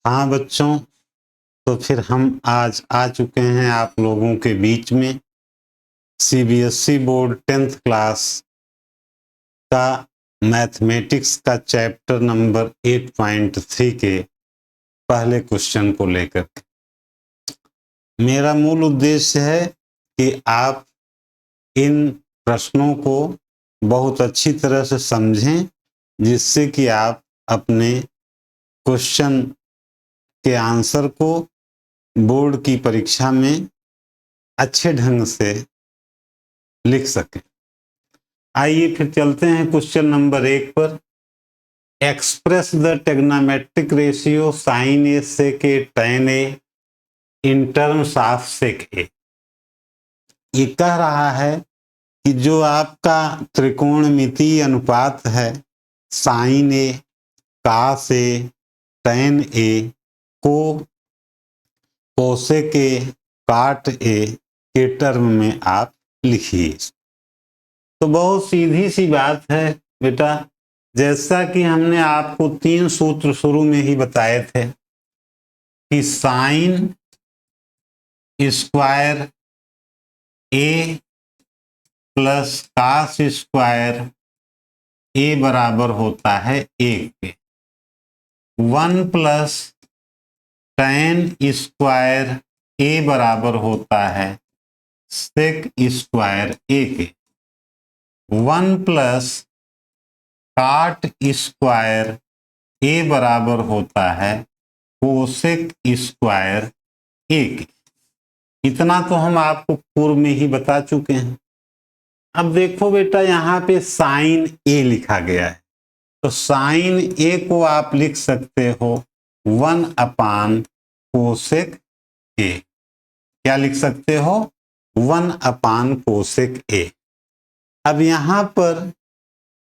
हाँ बच्चों, तो फिर हम आज आ चुके हैं आप लोगों के बीच में सीबीएसई बोर्ड 10th क्लास का मैथमेटिक्स का चैप्टर नंबर 8.3 के पहले क्वेश्चन को लेकर। मेरा मूल उद्देश्य है कि आप इन प्रश्नों को बहुत अच्छी तरह से समझें, जिससे कि आप अपने क्वेश्चन के आंसर को बोर्ड की परीक्षा में अच्छे ढंग से लिख सकें। आइए फिर चलते हैं क्वेश्चन नंबर 1 पर। Express the trigonometric ratio sine A sec A tan A in terms of sec A. ये कह रहा है कि जो आपका त्रिकोणमितीय अनुपात है साइन ए, कास ए, टैन ए को कोसेक ए, काट ए के टर्म में आप लिखिए। तो बहुत सीधी सी बात है बेटा, जैसा कि हमने आपको 3 सूत्र शुरू में ही बताए थे कि sine square A plus cos square ए बराबर होता है 1 के। 1 प्लस टैन स्क्वायर ए बराबर होता है सेक स्क्वायर ए के। 1 प्लस काट स्क्वायर ए बराबर होता है कोसेक स्क्वायर ए के। इतना तो हम आपको पूर्व में ही बता चुके हैं। अब देखो बेटा, यहाँ पे साइन ए लिखा गया है, तो साइन ए को आप लिख सकते हो 1 अपान कोसेक ए। क्या लिख सकते हो? 1 अपान कोसेक ए। अब यहाँ पर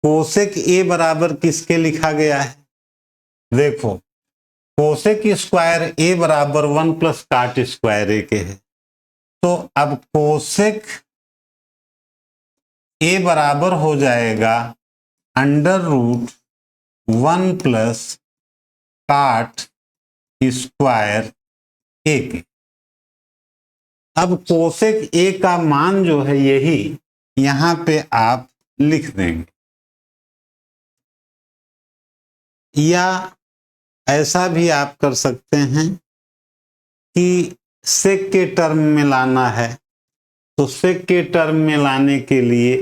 कोसेक ए बराबर किसके लिखा गया है? देखो, कोसेक स्क्वायर ए बराबर 1 प्लस काट स्क्वायर ए के है। तो अब कोसेक ए बराबर हो जाएगा under root 1 plus cot square A के। अब कोसेक ए का मान जो है यही यहां पे आप लिख देंगे, या ऐसा भी आप कर सकते हैं कि सेक के टर्म में लाना है, तो सेक के टर्म में लाने के लिए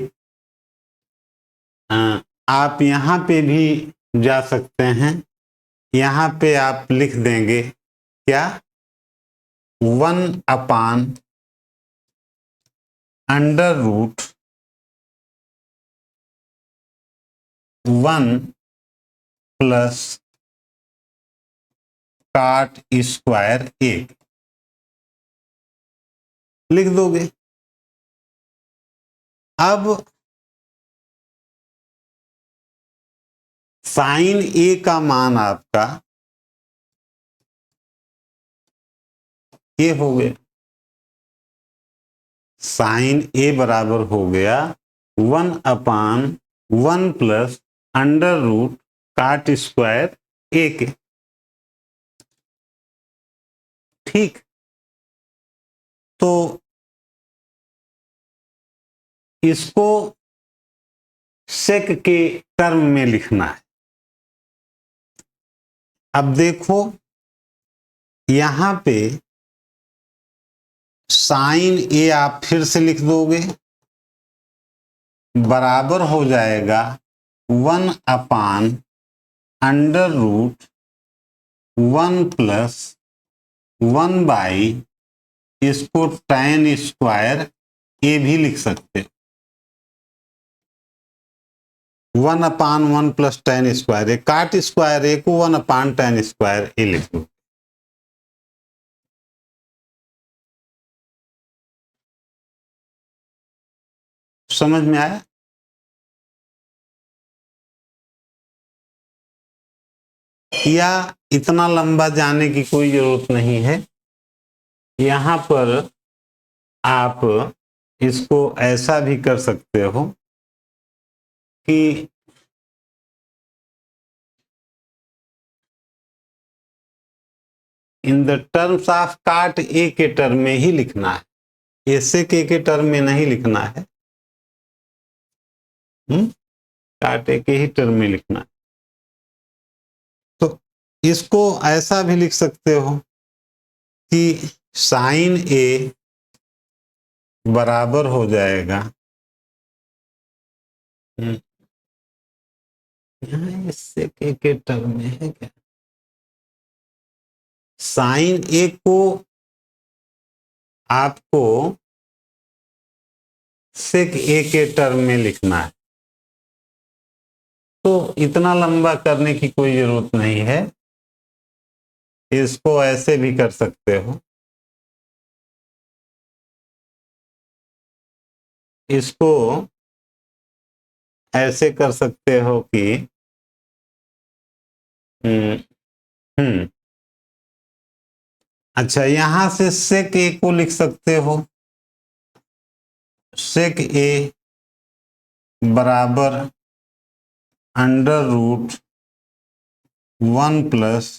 आप यहाँ पे भी जा सकते हैं। यहाँ पे आप लिख देंगे क्या? 1 upon under root 1 plus cot square A लिख दोगे। अब साइन ए का मान आपका ये हो गया, साइन ए बराबर हो गया 1 upon 1 plus under root cot square A के। ठीक, तो इसको सेक के टर्म में लिखना है। अब देखो, यहां पे साइन ए आप फिर से लिख दोगे, बराबर हो जाएगा 1 upon under root 1 plus 1 by, इसको टैन स्क्वायर ए भी लिख सकते हो। 1 upon 1 plus tan square A, काट स्क्वायर ए को 1 अपान टैन स्क्वायर ए लिख दो। समझ में आया? या इतना लंबा जाने की कोई जरूरत नहीं है। यहां पर आप इसको ऐसा भी कर सकते हो कि इन द टर्म्स ऑफ काट ए के टर्म में ही लिखना है, ऐसे के टर्म में नहीं लिखना है, काट ए के ही टर्म में लिखना है। तो इसको ऐसा भी लिख सकते हो कि साइन ए बराबर हो जाएगा, यहाँ इससे के टर्म में है क्या, साइन ए को आपको सेक ए के टर्म में लिखना है, तो इतना लंबा करने की कोई जरूरत नहीं है, इसको ऐसे भी कर सकते हो, इसको ऐसे कर सकते हो कि अच्छा, यहां से सेक ए को लिख सकते हो, सेक ए बराबर under root 1 plus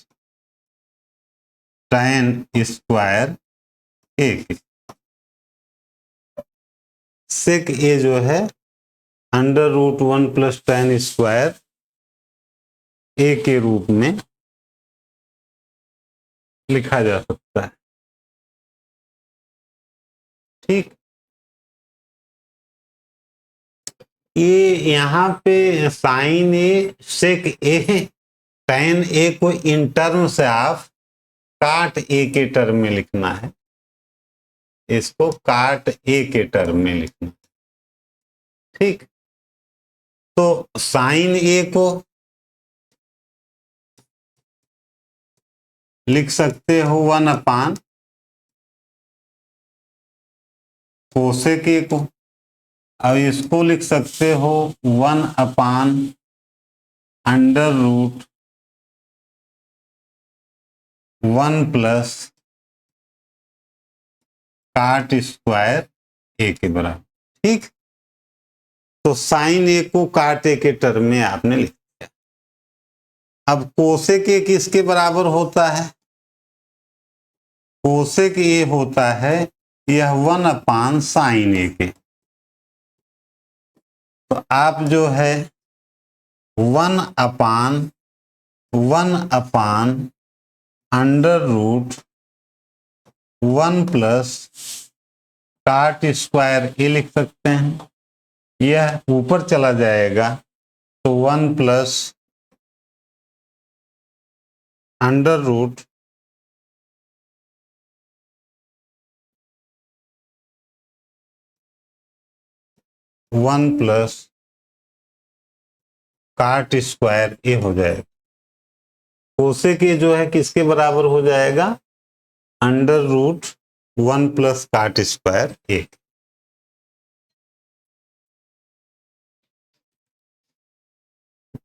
tan square A के। सेक ए जो है under root 1 plus tan square A के रूप में लिखा जा सकता है, ठीक। ये यहाँ पे sign A sec A tan ए को इन टर्म्स ऑफ काट ए के टर्म में लिखना है, इसको काट ए के टर्म में लिखना, ठीक। तो साइन ए को लिख सकते हो 1 अपान कोसेक ए को, अब इसको लिख सकते हो 1 upon under root 1 plus cot square A के बराबर, ठीक। तो साइन ए को काट ए के टर्म में आपने लिख दिया। अब कोसेक ए किसके बराबर होता है, कोसेक ए होता है यह 1 अपान साइन ए के, तो आप जो है 1 upon under root 1 plus cot square A लिख सकते हैं, यह ऊपर चला जाएगा तो 1 plus under root 1 plus cot square A हो जाएगा। कोसेक ए जो है किसके बराबर हो जाएगा, under root 1 plus cot square A.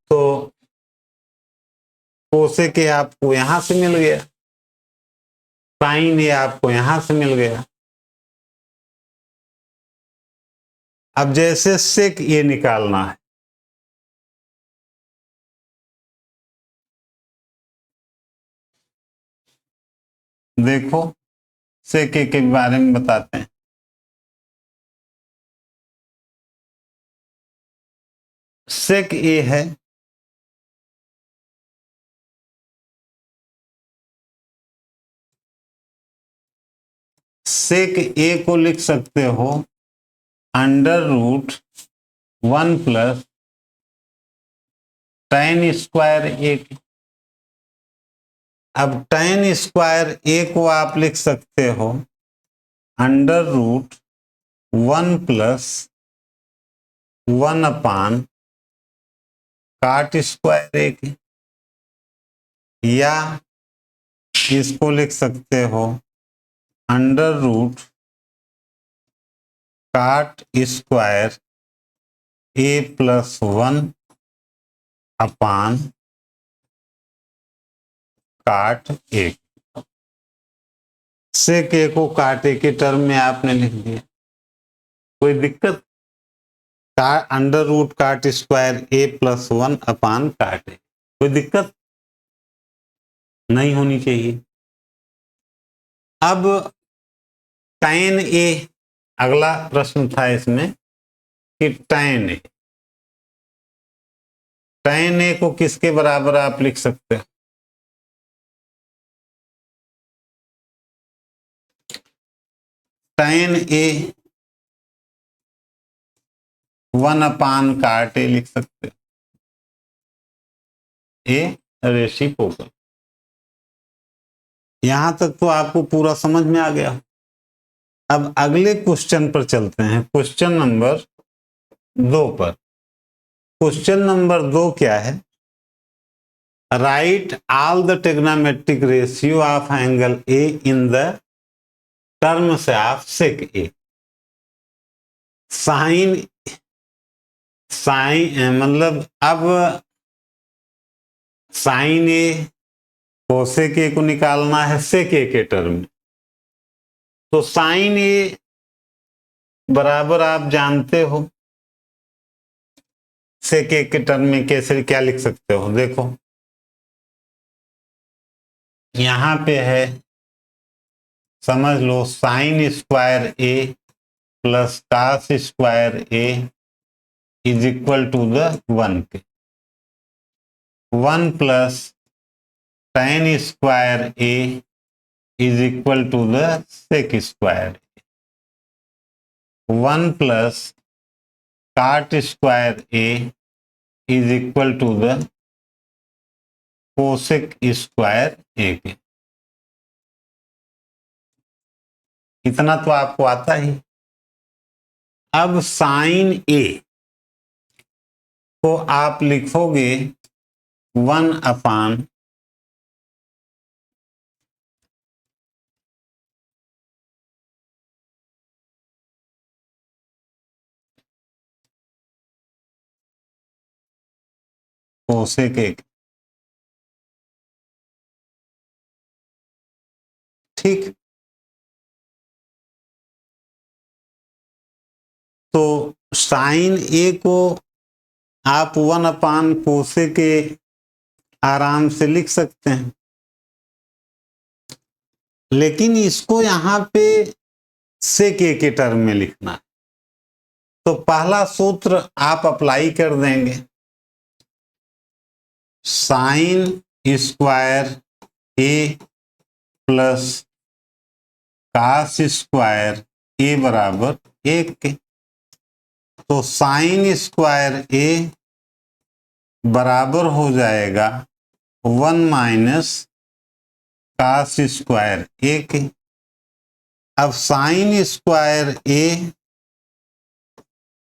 तो कोसेक ए आपको यहां से मिल गया, साइन ए आपको यहां से मिल गया। अब जैसे सेक ए निकालना है, देखो सेक ए के बारे में बताते हैं। सेक ए है सेक ए को लिख सकते हो under root 1 plus tan square A. अब tan स्क्वायर ए को आप लिख सकते हो अंडर रूट 1 प्लस 1 अपान काट स्क्वायर ए के, या इसको लिख सकते हो under root cot square A plus 1 अपान काट ए। सेक ए को काट ए के टर्म में आपने लिख दिया, कोई दिक्कत, under root cot square A plus 1 अपान काट ए, कोई दिक्कत नहीं होनी चाहिए। अब tan a, अगला प्रश्न था इसमें कि tan a को किसके बराबर आप लिख सकते हो? tan a 1/cot a लिख सकते हो, ए रेसिप्रोकल। यहां तक तो आपको पूरा समझ में आ गया। अब अगले क्वेश्चन पर चलते हैं, क्वेश्चन नंबर 2 पर। क्वेश्चन नंबर 2 क्या है? Write all the trigonometric ratio of angle A in the terms of sec A. Sine मतलब अब साइन ए कोसेक ए को निकालना है सेक ए के टर्म में। तो साइन ए बराबर आप जानते हो सेक ए के टर्म में कैसे क्या लिख सकते हो? देखो यहां पे है, समझ लो, sine square A plus cos square A is equal to the 1 के 1 plus tan square A is equal to the sec square 1 plus cot square A is equal to the cosec square A के। इतना तो आपको आता ही। अब sign ए को आप लिखोगे 1/, कोसेक ए, ठीक। तो साइन ए को आप 1/, कोसेक ए आराम से लिख सकते हैं, लेकिन इसको यहां पे सेक ए के टर्म में लिखना है। तो पहला सूत्र आप अप्लाई कर देंगे, sign square A plus cos square ए बराबर 1 के। तो साइन स्क्वायर ए बराबर हो जाएगा 1 माइनस कास स्क्वायर ए के। अब साइन स्क्वायर ए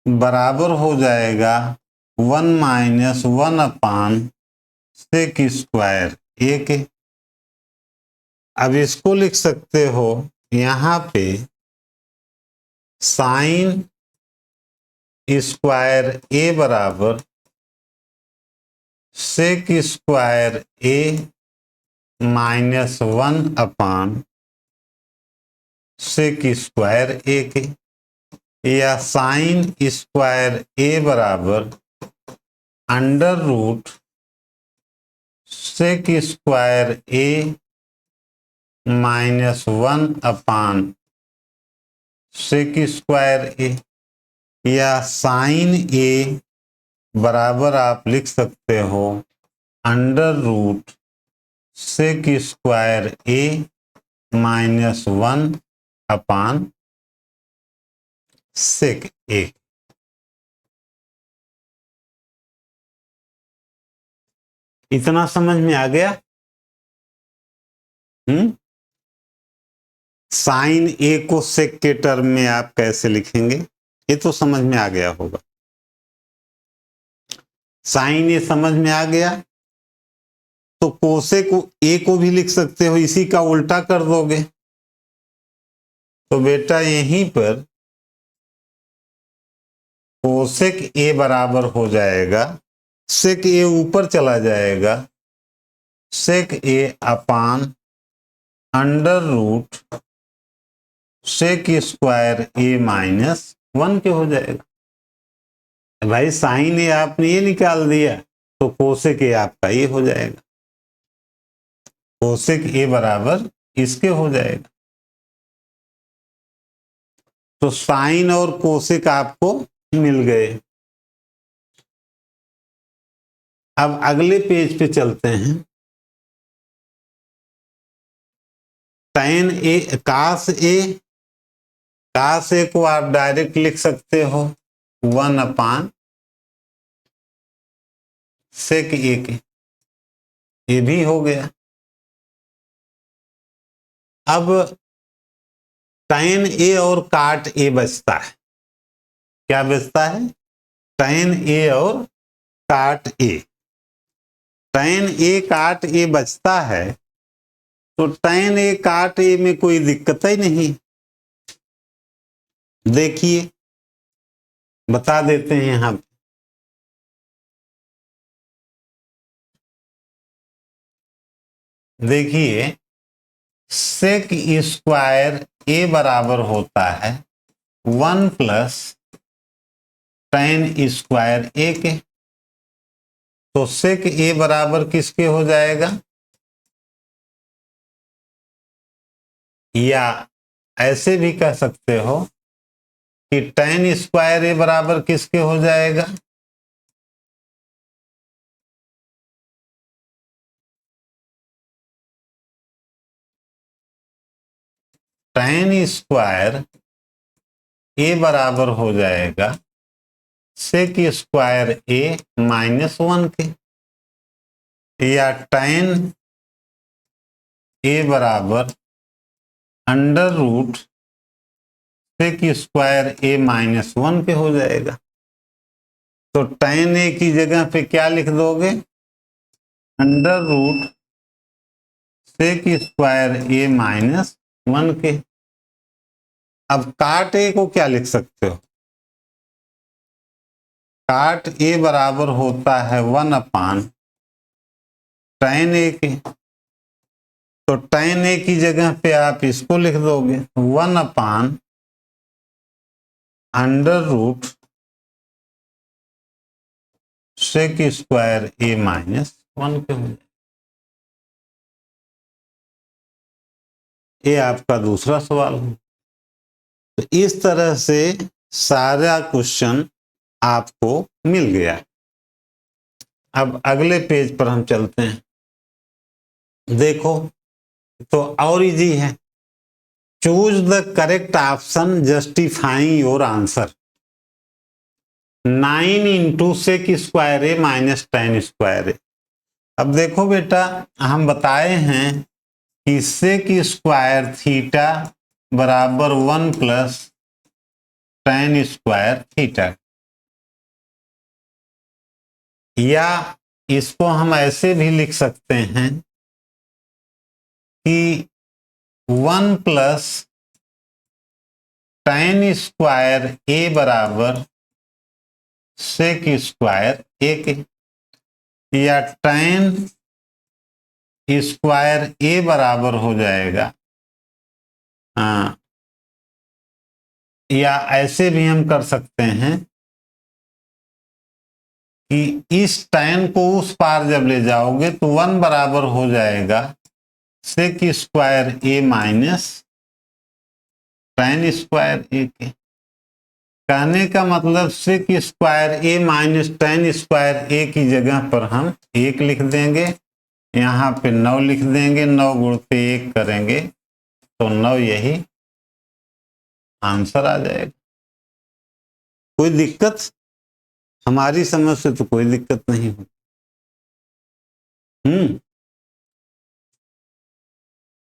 बराबर हो जाएगा 1 माइनस 1/, सेक स्क्वायर ए के। अब इसको लिख सकते हो यहां पे साइन स्क्वायर ए बराबर सेक square A minus 1/, sec square A के, या साइन स्क्वायर ए बराबर under root sec square A minus 1/, sec square ए, या साइन ए बराबर आप लिख सकते हो under root sec square A minus 1/, सेक ए। इतना समझ में आ गया? साइन ए को सेक के टर्म में आप कैसे लिखेंगे, ये तो समझ में आ गया होगा। साइन ए समझ में आ गया, तो कोसेक ए को भी लिख सकते हो, इसी का उल्टा कर दोगे तो बेटा यहीं पर कोसेक ए बराबर हो जाएगा, सेक ए ऊपर चला जाएगा, sec A upon under root sec square A minus 1 के हो जाएगा। भाई साइन ए आपने ये निकाल दिया तो कोसेक ए आपका ये हो जाएगा, कोसेक ए बराबर इसके हो जाएगा। तो साइन और कोसेक आपको मिल गए। अब अगले पेज पे चलते हैं। tan ए कास ए को आप डायरेक्ट लिख सकते हो 1/sec ए के, ये भी हो गया। अब tan ए और काट ए बचता है। क्या बचता है? tan ए और काट ए। tan ए काट ए बचता है, तो tan ए काट ए में कोई दिक्कत ही नहीं। देखिए बता देते हैं यहां पे। देखिए सेक स्क्वायर ए बराबर होता है 1 + tan स्क्वायर ए के। तो सेक ए बराबर किसके हो जाएगा? या ऐसे भी कह सकते हो कि tan स्क्वायर ए बराबर किसके हो जाएगा? tan स्क्वायर ए बराबर हो जाएगा सेक स्क्वायर ए -1 के, या tan ए बराबर √ सेक स्क्वायर ए -1 के हो जाएगा। तो tan ए की जगह पे क्या लिख दोगे? √ सेक स्क्वायर ए -1 के। अब काट ए को क्या लिख सकते हो? काट ए बराबर होता है 1/tan ए के। तो tan ए की जगह पे आप इसको लिख दोगे 1/√ सेक स्क्वायर ए -1 के हो जाए। ये आपका दूसरा सवाल है। तो इस तरह से सारा क्वेश्चन आपको मिल गया। अब अगले पेज पर हम चलते हैं। देखो तो और इजी है। Choose the correct option justifying your answer. 9 × sec square A -tan square A. अब देखो बेटा, हम बताए हैं कि सेक स्क्वायर थीटा बराबर 1 + tan स्क्वायर थीटा। या इसको हम ऐसे भी लिख सकते हैं कि 1 + tan स्क्वायर ए बराबर सेक स्क्वायर ए के, या tan स्क्वायर ए बराबर हो जाएगा, या ऐसे भी हम कर सकते हैं कि इस tan को उस पार जब ले जाओगे तो 1 बराबर हो जाएगा सेक square A -tan square A के। कहने का मतलब सेक स्क्वायर ए -tan स्क्वायर ए की जगह पर हम 1 लिख देंगे, यहाँ पे 9 लिख देंगे, 9 × 1 करेंगे तो 9 यही आंसर आ जाएगा। कोई दिक्कत? हमारी समझ से तो कोई दिक्कत नहीं होती।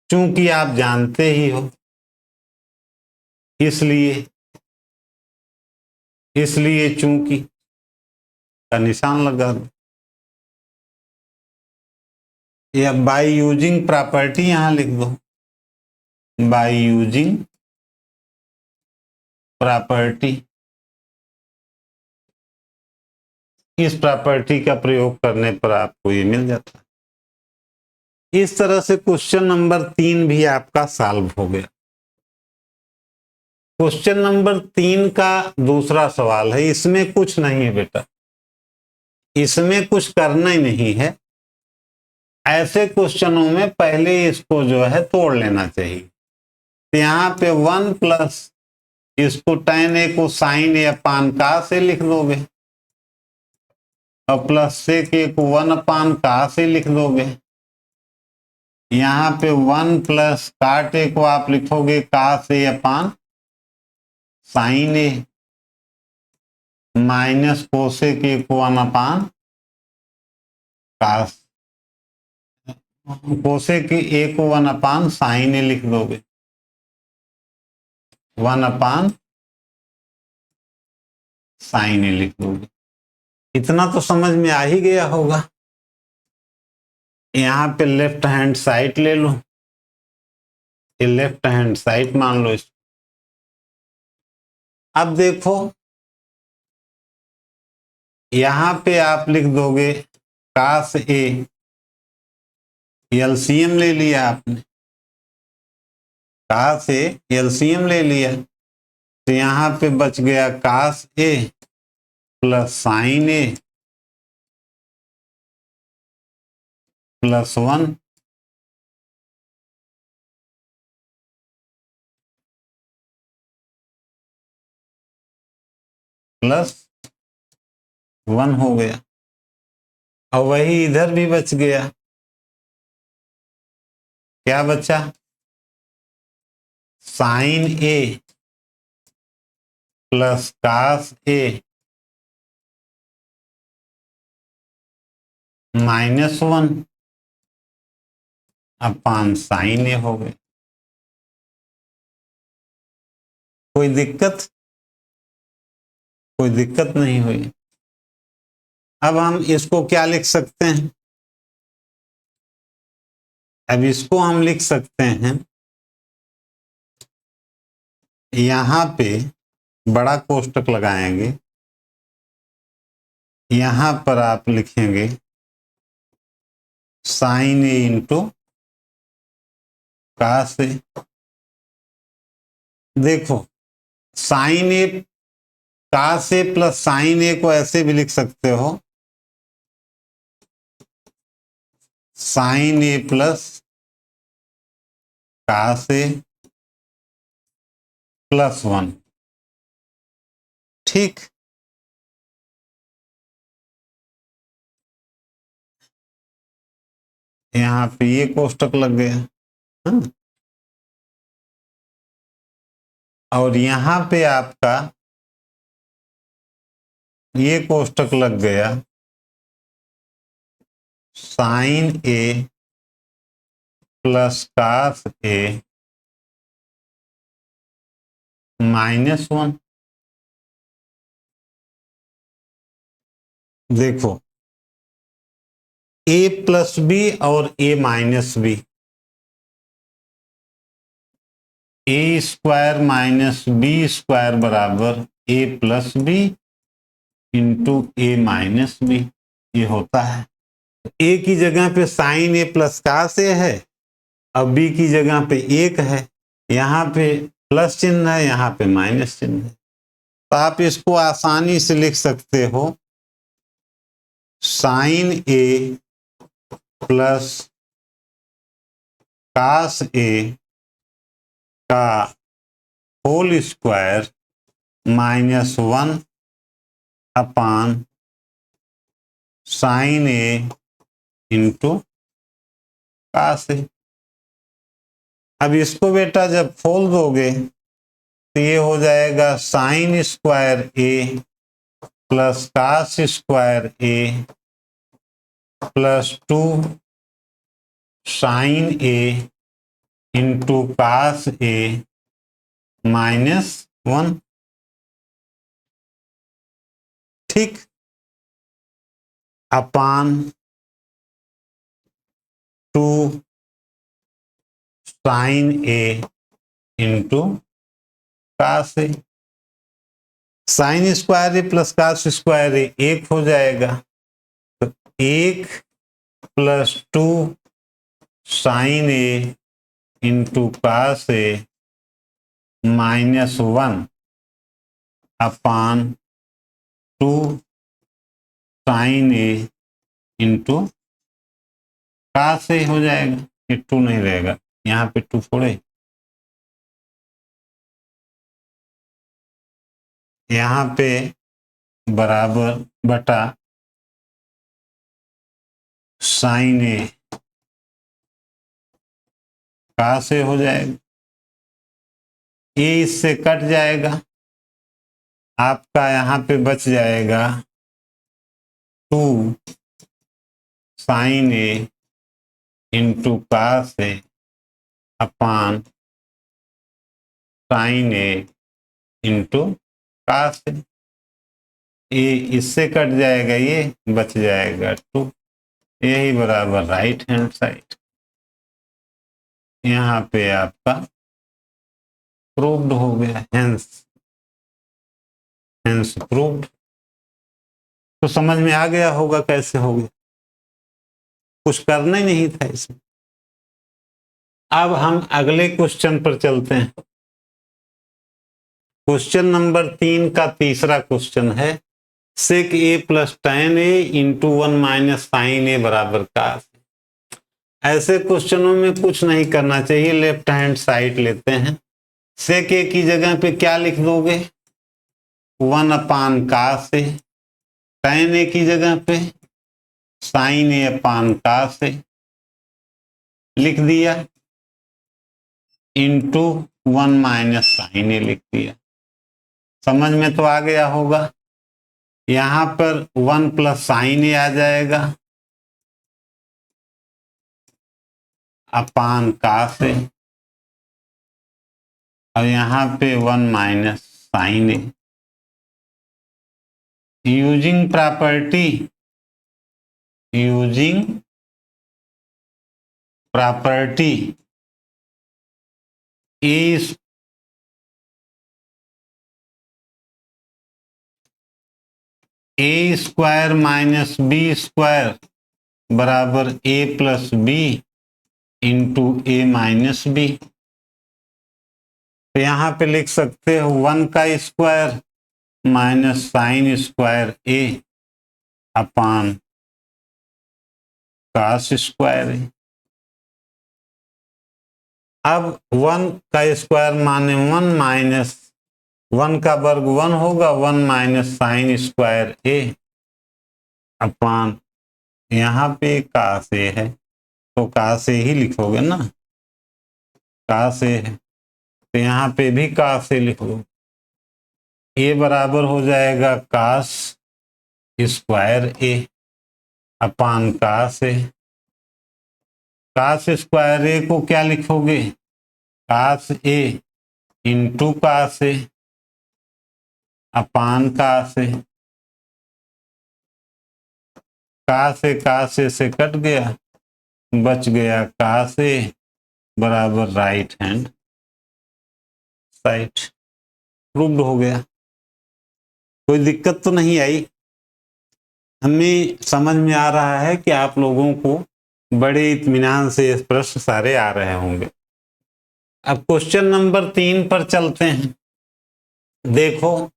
चूंकि आप जानते ही हो, इसलिए चूंकि का निशान लगा दो। या बाय यूजिंग प्रॉपर्टी यहां लिख दो। बाय यूजिंग प्रॉपर्टी, इस प्रॉपर्टी का प्रयोग करने पर आपको ये मिल जाता है। इस तरह से क्वेश्चन नंबर 3 भी आपका सॉल्व हो गया। क्वेश्चन नंबर 3 का दूसरा सवाल है। इसमें कुछ नहीं है बेटा, इसमें कुछ करना ही नहीं है। ऐसे क्वेश्चनों में पहले इसको जो है तोड़ लेना चाहिए। तो यहाँ पे 1 + इसको tan a को sin a upon cos a लिख दोगे और प्लस sec a को 1 अपान cos a लिख दोगे। यहाँ पे 1 प्लस cot a को आप लिखोगे cos a upon sin a minus cosec a को 1 अपान cos कोसेक a को 1 अपान sin a लिख दोगे 1 अपान sin a लिख दोगे। इतना तो समझ में आ ही गया होगा। यहाँ पे लेफ्ट हैंड साइड ले लो, ये लेफ्ट हैंड साइड मान लो इसको। अब देखो यहाँ पे आप लिख दोगे cos a, एलसीएम ले लिया आपने, cos a एलसीएम ले लिया तो यहाँ पे बच गया cos a plus sin a plus 1 plus 1 हो गया और वही इधर भी बच गया। क्या बचा? sin a plus cos a minus 1 upon sin a हो गए। कोई दिक्कत? कोई दिक्कत नहीं हुई। अब हम इसको क्या लिख सकते हैं? अब इसको हम लिख सकते हैं, यहां पे बड़ा कोष्टक लगाएंगे, यहां पर आप लिखेंगे sin a into cos a। देखो sin a cos a plus sin a को ऐसे भी लिख सकते हो, sin a plus cos a plus 1। ठीक, यहाँ पे ये कोष्टक लग गया। और यहाँ पे आपका ये कोष्टक लग गया sin a plus cos a minus 1। देखो a प्लस बी और a minus B, A square minus B square बराबर a plus B into A minus B, ये होता है। a की जगह पे sin a plus cos a है और b की जगह पे 1 है, यहाँ पे प्लस चिन्ह है, यहाँ पे माइनस चिन्ह है। तो आप इसको आसानी से लिख सकते हो sin a plus cos a का whole square minus 1 upon sin a into cos a। अब इसको बेटा जब खोल दोगे तो ये हो जाएगा sin square a plus cos square a plus 2 sin a into cos a minus 1। ठीक, upon 2 sin a into cos a। Sine square A plus cos square A 1 हो जाएगा, तो 1 plus 2 sin a into cos a minus 1 upon 2 sin a into cos a हो जाएगा। ये 2 नहीं रहेगा, यहाँ पे 2 फोड़े यहाँ पे बराबर बटा साइन ए का से हो जाएगा, ए इससे कट जाएगा, आपका यहाँ पे बच जाएगा 2 साइन ए इंटू का से अपान साइन ए इंटू का से। ए इससे कट जाएगा, ये बच जाएगा 2, यही बराबर राइट हैंड साइड। यहाँ पे आपका प्रूव्ड हो गया, हेंस प्रूव्ड। तो समझ में आ गया होगा कैसे हो गया, कुछ करना ही नहीं था इसमें। अब हम अगले क्वेश्चन पर चलते हैं। क्वेश्चन नंबर 3 का तीसरा क्वेश्चन है सेक ए प्लस tan ए इंटू 1 माइनस साइन ए बराबर का। ऐसे क्वेश्चनों में कुछ नहीं करना चाहिए, लेफ्ट हैंड साइड लेते हैं। सेक ए की जगह पे क्या लिख दोगे, 1 अपान का से, tan ए की जगह पे साइन ए अपान का से लिख दिया, इंटू 1 माइनस साइन ए लिख दिया। समझ में तो आ गया होगा। यहां पर 1 प्लस साइन ए आ जाएगा अपान का से, और यहां पे 1 माइनस साइन ए। यूजिंग प्रॉपर्टी ए स्क्वायर माइनस बी स्क्वायर बराबर ए plus B into A minus B. तो यहां पे लिख सकते हो 1 का square minus sine square A upon cos square A. अब 1 का स्क्वायर माने 1 माइनस 1 का वर्ग 1 होगा, 1 माइनस साइन स्क्वायर ए अपान यहाँ पे का से है तो का से ही लिखोगे ना, का से है तो यहाँ पे भी का से लिखो। ए बराबर हो जाएगा कास स्क्वायर ए अपान का से। कास स्क्वायर ए को क्या लिखोगे, कास ए इंटू का से अपान का से। का से कट गया, बच गया का से बराबर राइट हैंड साइड। प्रूव्ड हो गया, कोई दिक्कत तो नहीं आई। हमें समझ में आ रहा है कि आप लोगों को बड़े इत्मीनान से ये प्रश्न सारे आ रहे होंगे। अब क्वेश्चन नंबर 3 पर चलते हैं। देखो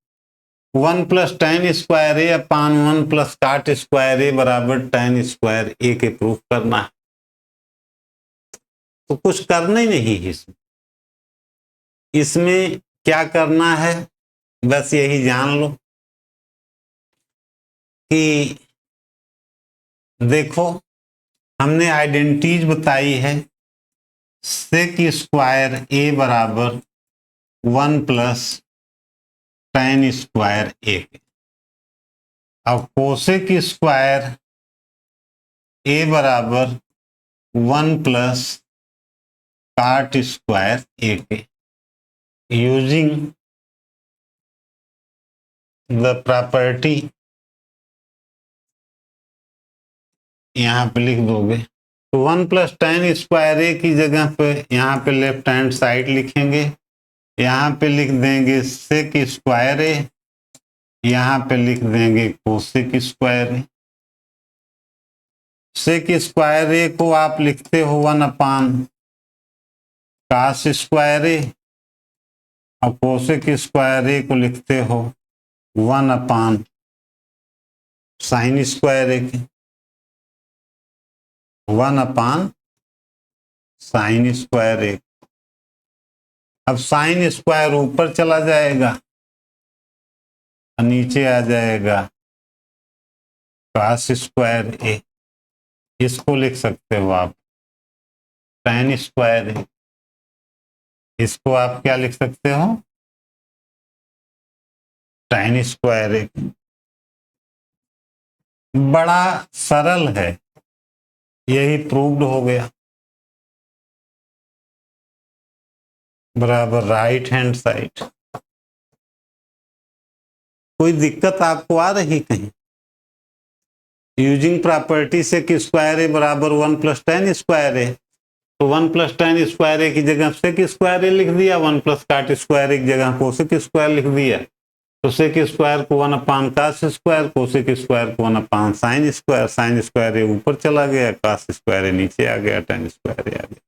1 प्लस tan स्क्वायर ए अपान 1 प्लस काट स्क्वायर ए बराबर tan स्क्वायर ए के प्रूफ करना है। तो कुछ करना ही नहीं है इसमें क्या करना है, बस यही जान लो कि देखो हमने आइडेंटिटीज बताई है सेक स्क्वायर ए बराबर 1 प्लस tan स्क्वायर ए। अब कोसेक स्क्वायर ए बराबर 1 प्लस काट स्क्वायर ए के। यूजिंग द प्रॉपर्टी यहाँ पे लिख दोगे तो 1 प्लस tan स्क्वायर ए की जगह पे यहाँ पे लेफ्ट हैंड साइड लिखेंगे, यहाँ पे लिख देंगे सेक स्क्वायर ए, यहाँ पे लिख देंगे कोसेक स्क्वायर ए। सेक स्क्वायर ए को आप लिखते हो 1 अपान कास स्क्वायर ए, और कोसेक स्क्वायर ए को लिखते हो 1 अपान साइन स्क्वायर ए के, 1 अपान साइन स्क्वायर ए। अब साइन स्क्वायर ऊपर चला जाएगा नीचे आ जाएगा cos स्क्वायर ए। इसको लिख सकते हो आप tan स्क्वायर ए। इसको आप क्या लिख सकते हो, tan स्क्वायर ए। बड़ा सरल है, यही प्रूव्ड हो गया। बराबर राइट हैंड साइड। कोई दिक्कत आपको आ रही कहीं? यूजिंग प्रॉपर्टी से कि स्क्वायर ए बराबर 1 प्लस tan स्क्वायर ए, तो 1 प्लस tan स्क्वायर ए की जगह सेक स्क्वायर ए लिख दिया, 1 प्लस काट स्क्वायर ए की जगह कोसेक स्क्वायर लिख दिया। तो सेक स्क्वायर को 1 upon cos square, cosec square को 1 upon sine square. Sine square A ऊपर चला गया, कास स्क्वायर ए नीचे आ गया, tan स्क्वायर ए आ गया।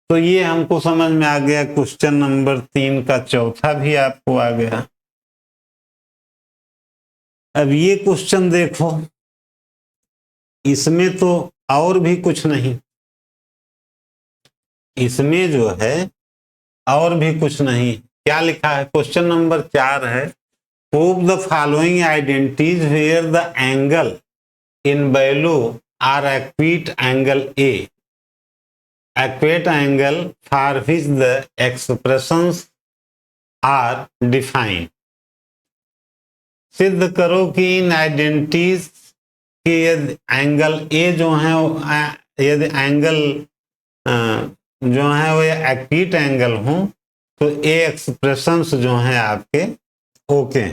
तो ये हमको समझ में आ गया। क्वेश्चन नंबर 3 का चौथा भी आपको आ गया। अब ये क्वेश्चन देखो, इसमें तो और भी कुछ नहीं, इसमें जो है और भी कुछ नहीं। क्या लिखा है? क्वेश्चन नंबर 4 है, prove the following identities where the angle involved are acute angle A, acute angle for which the expressions are defined. सिद्ध करो कि इन आइडेंटिटीज कि यदि एंगल ए जो है, यदि एंगल जो है वो एक्वीट एंगल हो, तो ए एक्सप्रेशंस जो है आपके ओके।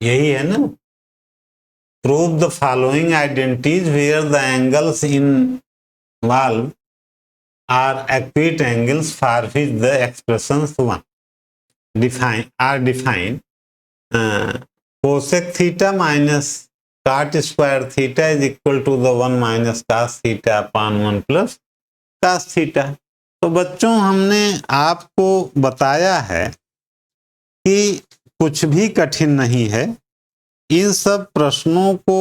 यही है ना, prove the following identities where the angles involved are acute angles for which the expressions define cosec theta minus cot square theta is equal to the 1 minus cos theta upon 1 plus cos theta. तो बच्चों हमने आपको बताया है कि कुछ भी कठिन नहीं है। इन सब प्रश्नों को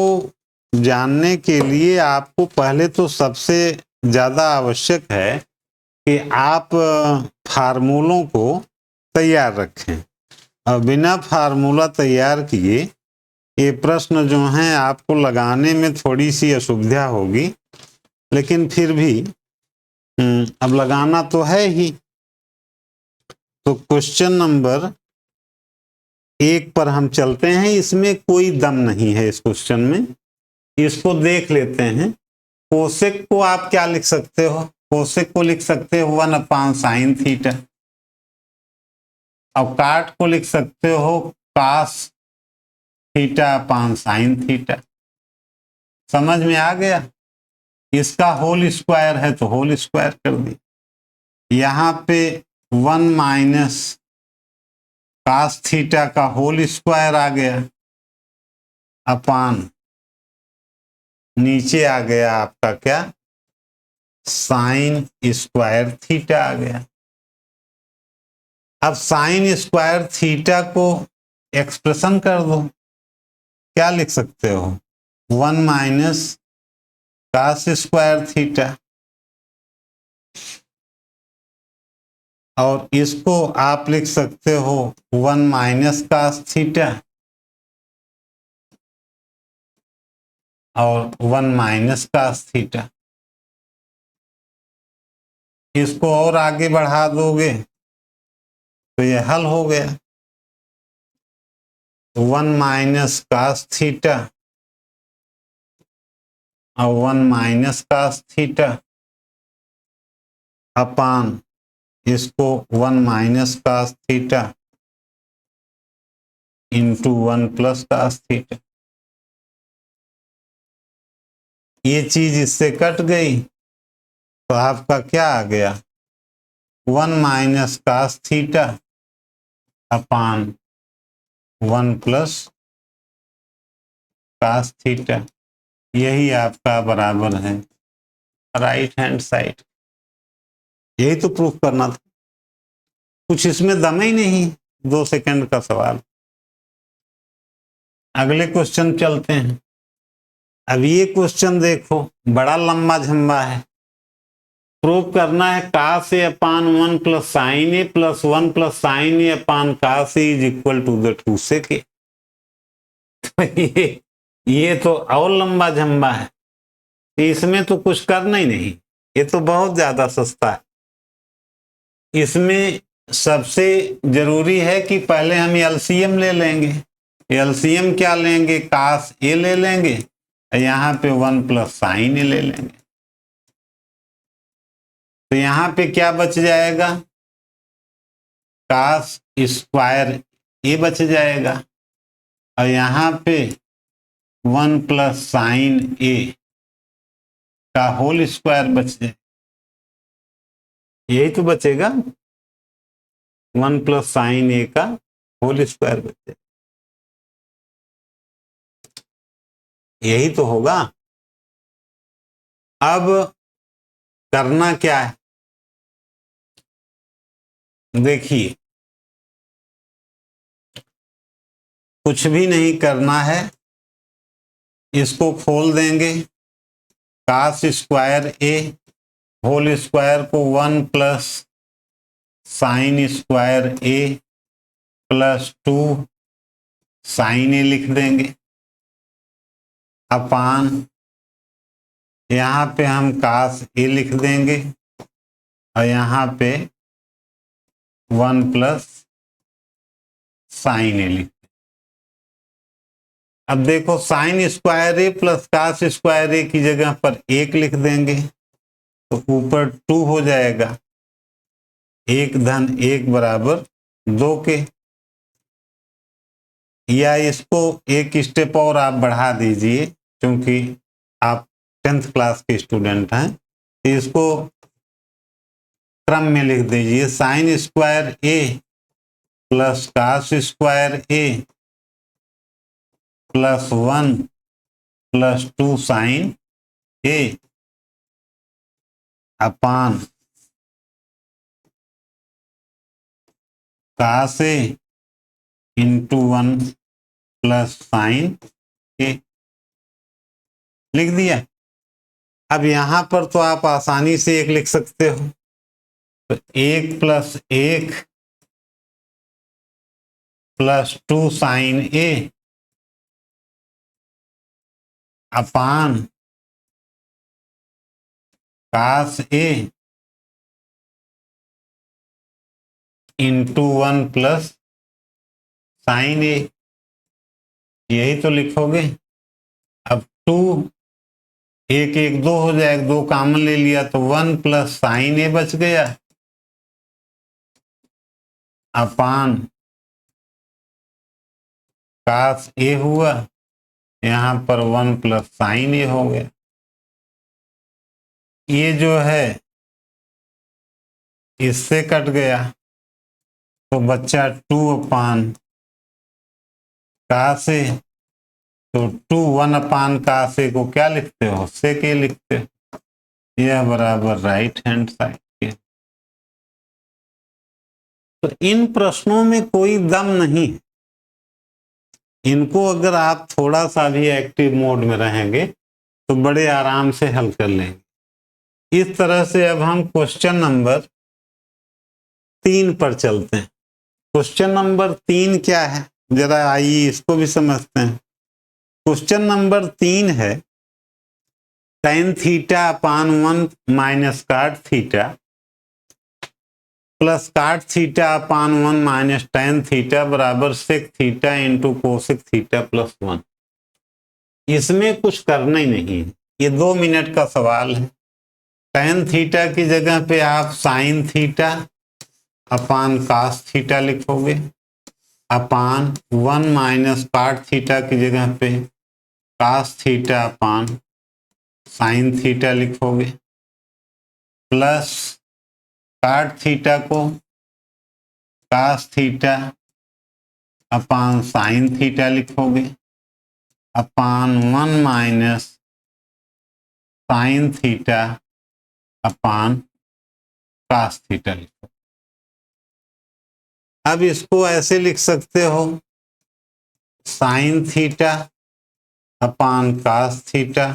जानने के लिए आपको पहले तो सबसे ज़्यादा आवश्यक है कि आप फार्मूलों को तैयार रखें। और बिना फार्मूला तैयार किए ये प्रश्न जो हैं आपको लगाने में थोड़ी सी असुविधा होगी, लेकिन फिर भी अब लगाना तो है ही। तो क्वेश्चन नंबर 1 पर हम चलते हैं। इसमें कोई दम नहीं है इस क्वेश्चन में, इसको देख लेते हैं। कोसेक को आप क्या लिख सकते हो? कोसेक को लिख सकते हो 1 अपान साइन थीटा, और काट को लिख सकते हो cos theta upon sine theta. समझ में आ गया? इसका होल स्क्वायर है तो होल स्क्वायर कर दी। यहाँ पे 1 माइनस कास थीटा का होल स्क्वायर आ गया, अपान नीचे आ गया आपका क्या, साइन स्क्वायर थीटा आ गया। अब साइन स्क्वायर थीटा को एक्सप्रेशन कर दो। क्या लिख सकते हो? 1 माइनस कास स्क्वायर थीटा, और इसको आप लिख सकते हो 1 माइनस कास थीटा और 1 माइनस कास थीटा। इसको और आगे बढ़ा दोगे तो ये हल हो गया। 1 माइनस कास थीटा और 1 माइनस कास थीटा अपान इसको 1 minus cos theta into 1 plus cos theta. ये चीज इससे कट गई तो आपका क्या आ गया? 1 minus cos theta upon 1 plus cos theta. यही आपका बराबर है राइट हैंड साइड। यही तो प्रूफ करना था, कुछ इसमें दम ही नहीं। 2 सेकंड का सवाल। अगले क्वेश्चन चलते हैं। अब ये क्वेश्चन देखो, बड़ा लंबा झंबा है। प्रूव करना है cos a upon 1 plus sine A plus 1 plus sine A upon cos A is equal to the 2 sec a। तो ये तो और लंबा झंबा है, इसमें तो कुछ करना ही नहीं, ये तो बहुत ज्यादा सस्ता है। इसमें सबसे जरूरी है कि पहले हम एलसीएम ले लेंगे। एलसीएम क्या लेंगे, cos ए ले लेंगे, यहाँ पे 1 प्लस साइन ए ले लेंगे। तो यहाँ पे क्या बच जाएगा, cos स्क्वायर ए बच जाएगा, और यहाँ पे 1 प्लस साइन ए का होल स्क्वायर बच जाएगा। यही तो बचेगा, 1 प्लस साइन ए का होल स्क्वायर बच जाएगा, यही तो होगा। अब करना क्या है, देखिए कुछ भी नहीं करना है, इसको खोल देंगे, cos स्क्वायर ए होल स्क्वायर को 1 plus sign square A plus 2 sign ए लिख देंगे, अपान यहाँ पे हम cos ए लिख देंगे, और यहाँ पे 1 प्लस साइन ए लिख देंगे। अब देखो sign square A plus cos square ए की जगह पर 1 लिख देंगे, तो ऊपर 2 हो जाएगा, 1 धन 1 बराबर 2 के। या इसको एक स्टेप और आप बढ़ा दीजिए, क्योंकि आप 10th क्लास के स्टूडेंट हैं, तो इसको क्रम में लिख दीजिए, sign square A plus cos square A plus 1 plus 2 sign A upon cos A into 1 plus sine ए लिख दिया। अब यहां पर तो आप आसानी से 1 लिख सकते हो, तो 1 plus 1 plus 2 sign A upon cos A into 1 plus sine ए, यही तो लिखोगे। अब 2 1 1 2 हो जाएगा, 2 कॉमन ले लिया तो 1 प्लस साइन ए बच गया, अपान cos ए हुआ, यहाँ पर 1 प्लस साइन ए हो गया। ये जो है इससे कट गया, तो बच्चा 2 अपान cos ए, तो 2 1 अपान cos ए को क्या लिखते हो, sec ए लिखते हो, यह बराबर राइट हैंड साइड के। तो इन प्रश्नों में कोई दम नहीं, इनको अगर आप थोड़ा सा भी एक्टिव मोड में रहेंगे तो बड़े आराम से हल कर लेंगे। इस तरह से अब हम क्वेश्चन नंबर 3 पर चलते हैं। क्वेश्चन नंबर 3 क्या है, जरा आइए इसको भी समझते हैं। क्वेश्चन नंबर 3 है tan theta upon 1 minus cot theta plus cot theta upon 1 minus tan theta बराबर sec theta into cosec theta plus 1। इसमें कुछ करना ही नहीं है, ये 2 मिनट का सवाल है। tan थीटा की जगह पे आप sin theta upon cos theta लिखोगे, अपान 1 माइनस cot थीटा की जगह पे cos theta upon sin theta लिखोगे, प्लस cot थीटा को cos theta upon sin theta लिखोगे, upon 1 minus sin theta upon cos theta लिखोगे। अब इसको ऐसे लिख सकते हो, sin theta upon cos theta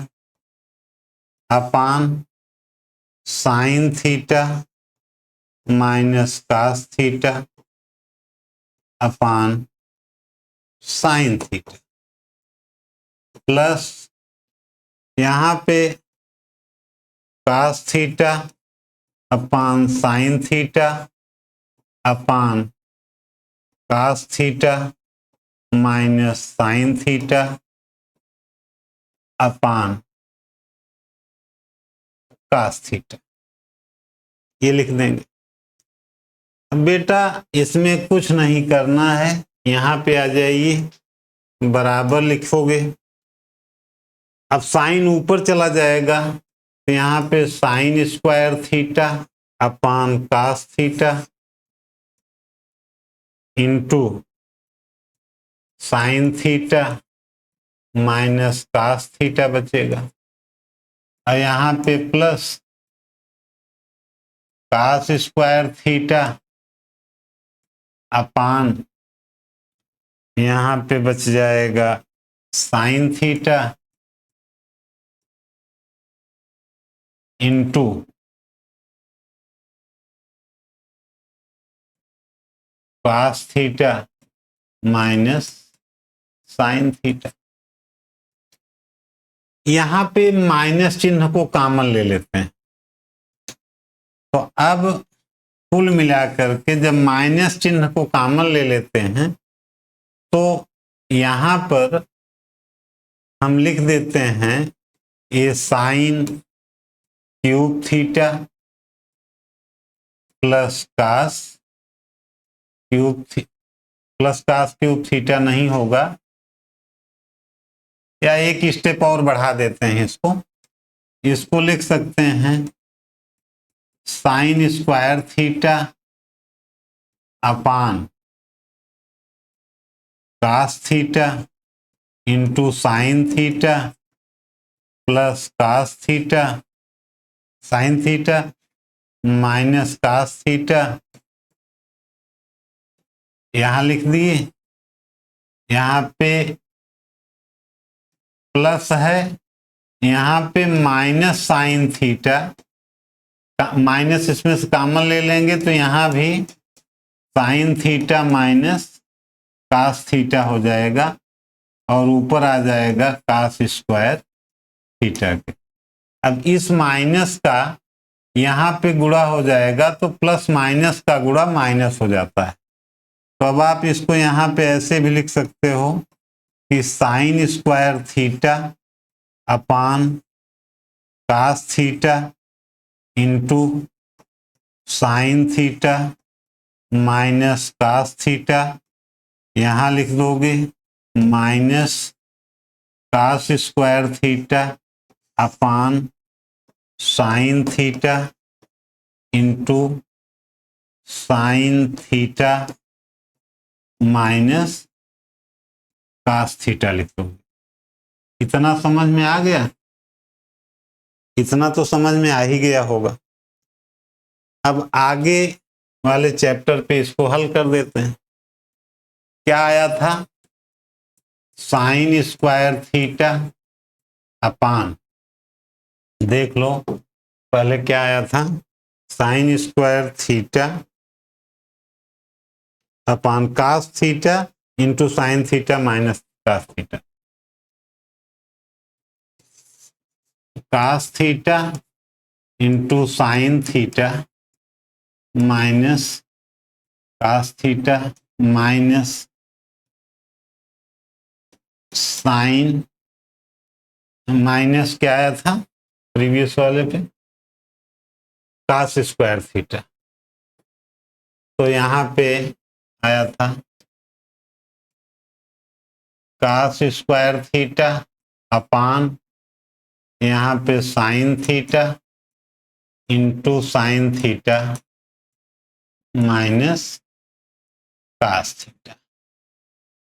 upon sine theta minus cos theta upon sine theta plus यहाँ पे cos theta upon sine theta upon cos theta minus sine theta upon cos theta, ये लिख देंगे। अब बेटा इसमें कुछ नहीं करना है, यहाँ पे आ जाइए, बराबर लिखोगे। अब साइन ऊपर चला जाएगा तो यहाँ पे sine square theta upon cos theta into sine theta minus cos theta बचेगा, और यहाँ पे plus cos square theta upon यहाँ पे बच जाएगा sine theta into cos theta minus sine theta. यहाँ पे माइनस चिन्ह को कॉमन ले लेते हैं, तो अब कुल मिलाकर के जब माइनस चिन्ह को कॉमन ले लेते हैं तो यहाँ पर हम लिख देते हैं ये sine cube theta plus cos cube plus cos cube theta नहीं होगा, या एक स्टेप और बढ़ा देते हैं इसको लिख सकते हैं sine square theta upon cos theta into sine theta plus cos theta sine theta minus cos theta, यहां लिख दिए। यहाँ पे प्लस है, यहाँ पे माइनस साइन थीटा, माइनस इसमें से कॉमन ले लेंगे तो यहाँ भी sine theta minus cos theta हो जाएगा, और ऊपर आ जाएगा कास स्क्वायर थीटा के। अब इस माइनस का यहाँ पे गुणा हो जाएगा तो प्लस माइनस का गुणा माइनस हो जाता है, तो अब आप इसको यहाँ पे ऐसे भी लिख सकते हो कि sine square theta upon cos theta into sine theta minus cos theta, यहाँ लिख दोगे minus cos square theta upon sine theta into sine theta minus cos theta लिख दोगे। इतना समझ में आ गया? इतना तो समझ में आ ही गया होगा। अब आगे वाले चैप्टर पे इसको हल कर देते हैं। क्या आया था? साइन स्क्वायर थीटा अपान, देख लो पहले क्या आया था, sine square theta upon cos theta into sine theta minus cos theta, cos theta into sine theta minus cos theta minus sine, minus क्या आया था प्रीवियस वाले पे, कास स्क्वायर थीटा, तो यहाँ पे आया था कास स्क्वायर थीटा अपान यहाँ पे sine theta into sine theta minus cos theta,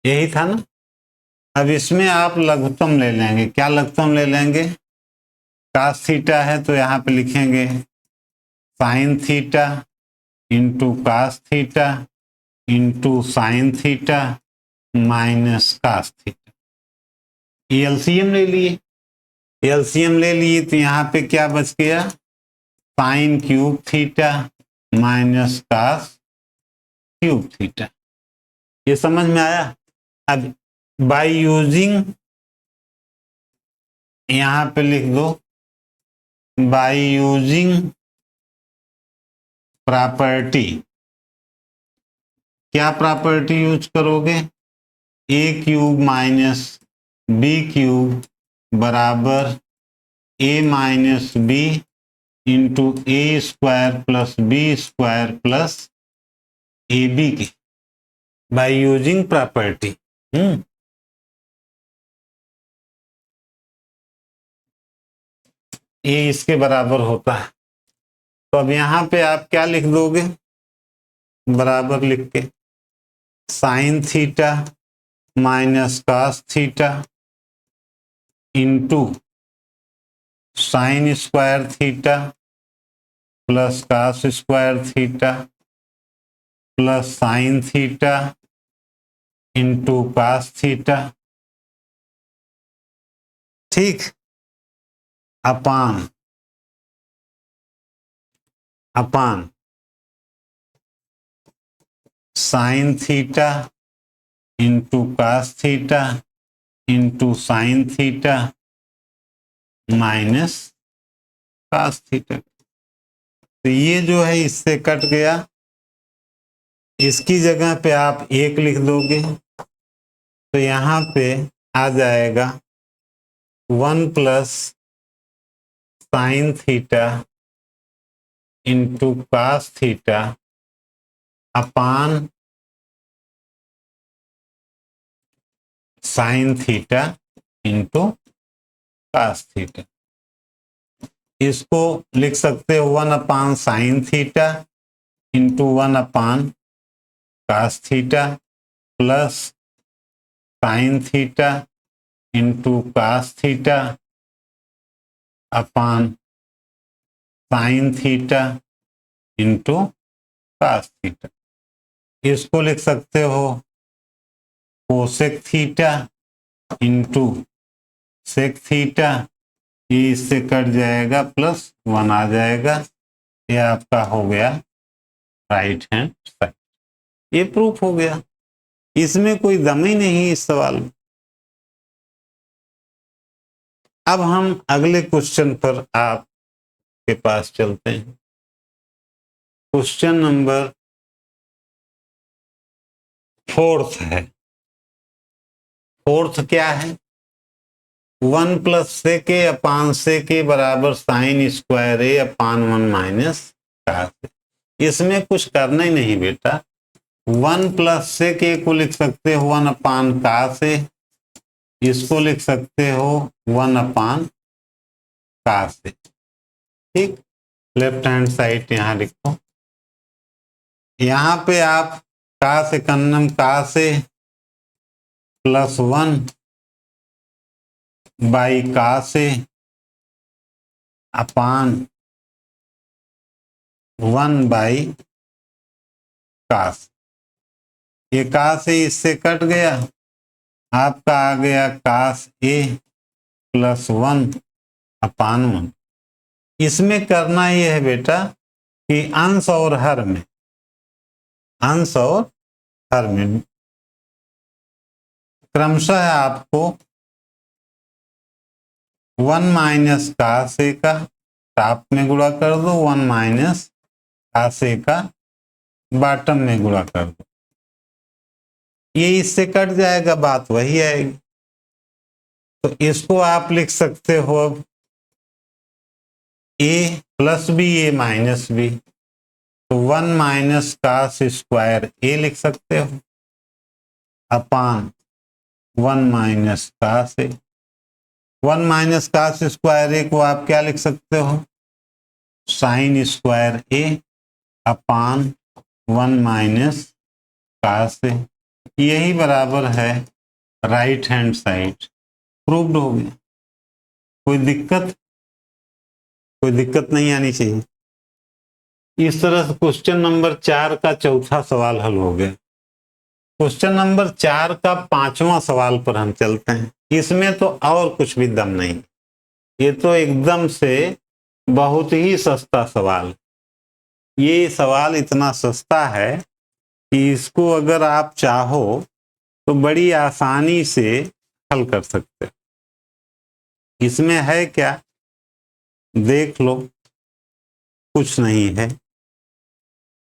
यही था ना। अब इसमें आप लघुत्तम ले लेंगे। क्या लघुत्तम ले लेंगे? कास थीटा है तो यहाँ पे लिखेंगे sine theta into cos theta into sine theta minus cos theta. LCM ले लिए, एलसीएम ले लिए तो यहाँ पे क्या बच गया, sine cube theta minus cos cube theta. ये समझ में आया। अब बाय यूजिंग, यहां पे लिख दो बाय यूजिंग प्रॉपर्टी। क्या प्रॉपर्टी यूज करोगे? A cube minus b cube बराबर a minus b into a square plus b square plus a b की, बाय यूजिंग प्रॉपर्टी। ए इसके बराबर होता है। तो अब यहां पे आप क्या लिख दोगे? बराबर लिख के sine theta minus cos theta into sine square theta plus cos square theta plus sine theta into cos theta, ठीक, upon sine theta into cos theta into sine theta minus cos theta. तो ये जो है इससे cut गया, इसकी जगह पे आप एक लिख दोगे तो यहां पे आ जाएगा 1 plus sine theta into cos theta upon sine theta into cos theta. इसको लिख सकते हो 1 upon sine theta into 1 upon cos theta plus sine theta into cos theta upon sine theta into cos theta. इसको लिख सकते हो cosec theta into sec theta, ये इससे कट जाएगा प्लस 1 आ जाएगा। ये आपका हो गया राइट हैंड साइड। ये प्रूफ हो गया, इसमें कोई दम ही नहीं इस सवाल में। अब हम अगले क्वेश्चन पर आपके पास चलते हैं। क्वेश्चन नंबर 4 है। 4 क्या है? 1 plus sec A upon sec A बराबर साइन स्क्वायर ए अपान 1 माइनस कास। इसमें कुछ करना ही नहीं बेटा। 1 प्लस सेक ए को लिख सकते हो 1 अपान कास ए, इसको लिख सकते हो 1 अपान कास ए, ठीक। लेफ्ट हैंड साइड यहां लिखो। यहां पे आप कास एकन्नम cos A plus 1 by cos A upon 1 by cos. ये कास ए इससे कट गया, आपका आ गया कास ए प्लस 1 अपान 1। इसमें करना यह है बेटा कि अंश और हर में, अंश और हर में क्रमशः आपको 1 माइनस कास ए का टॉप में गुणा कर दो, 1 माइनस कास ए का बॉटम में गुणा कर दो। ये इससे कट जाएगा, बात वही आएगी। तो इसको आप लिख सकते हो अब ए प्लस बी ए माइनस बी, तो 1 माइनस कास स्क्वायर ए लिख सकते हो अपान 1 माइनस कास ए। 1 माइनस कास स्क्वायर ए को आप क्या लिख सकते हो? साइन स्क्वायर ए अपान 1 माइनस कास ए। यही बराबर है राइट हैंड साइड। प्रूव्ड हो गया। कोई दिक्कत नहीं आनी चाहिए। इस तरह से क्वेश्चन नंबर 4 का चौथा सवाल हल हो गया। क्वेश्चन नंबर 4 का 5वां सवाल पर हम चलते हैं। इसमें तो और कुछ भी दम नहीं, ये तो एकदम से बहुत ही सस्ता सवाल। ये सवाल इतना सस्ता है कि इसको अगर आप चाहो तो बड़ी आसानी से हल कर सकते हो। इसमें है क्या, देख लो, कुछ नहीं है।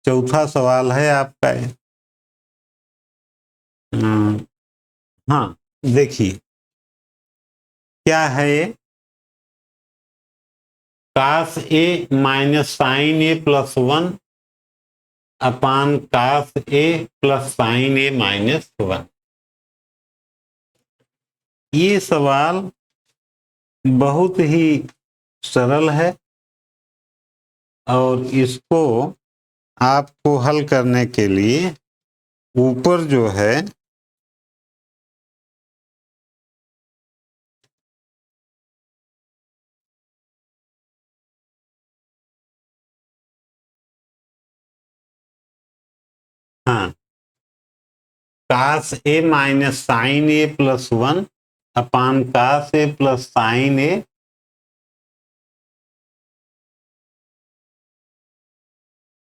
चौथा सवाल है आपका ये। हाँ, देखिए क्या है ये, cos A minus sine A plus 1 upon cos A plus sine A minus 1। ये सवाल बहुत ही सरल है और इसको आपको हल करने के लिए ऊपर जो है हाँ, कास ए minus sine A plus 1 upon cos A plus sine A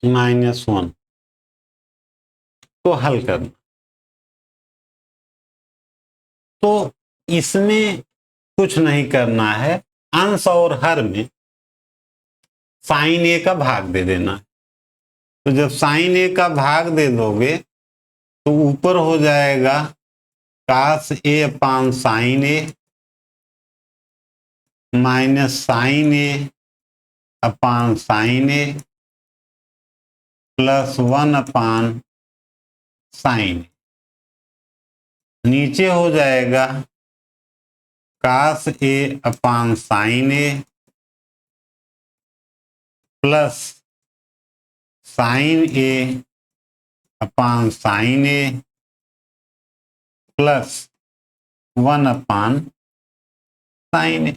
minus 1 को हल करना। तो इसमें कुछ नहीं करना है, अंश और हर में साइन ए का भाग दे देना। तो जब साइन ए का भाग दे दोगे तो ऊपर हो जाएगा कास A upon sign A minus sine A upon sign A plus 1 upon sign. नीचे हो जाएगा कास A upon sign A plus sine A upon sign A plus 1 upon sign ए।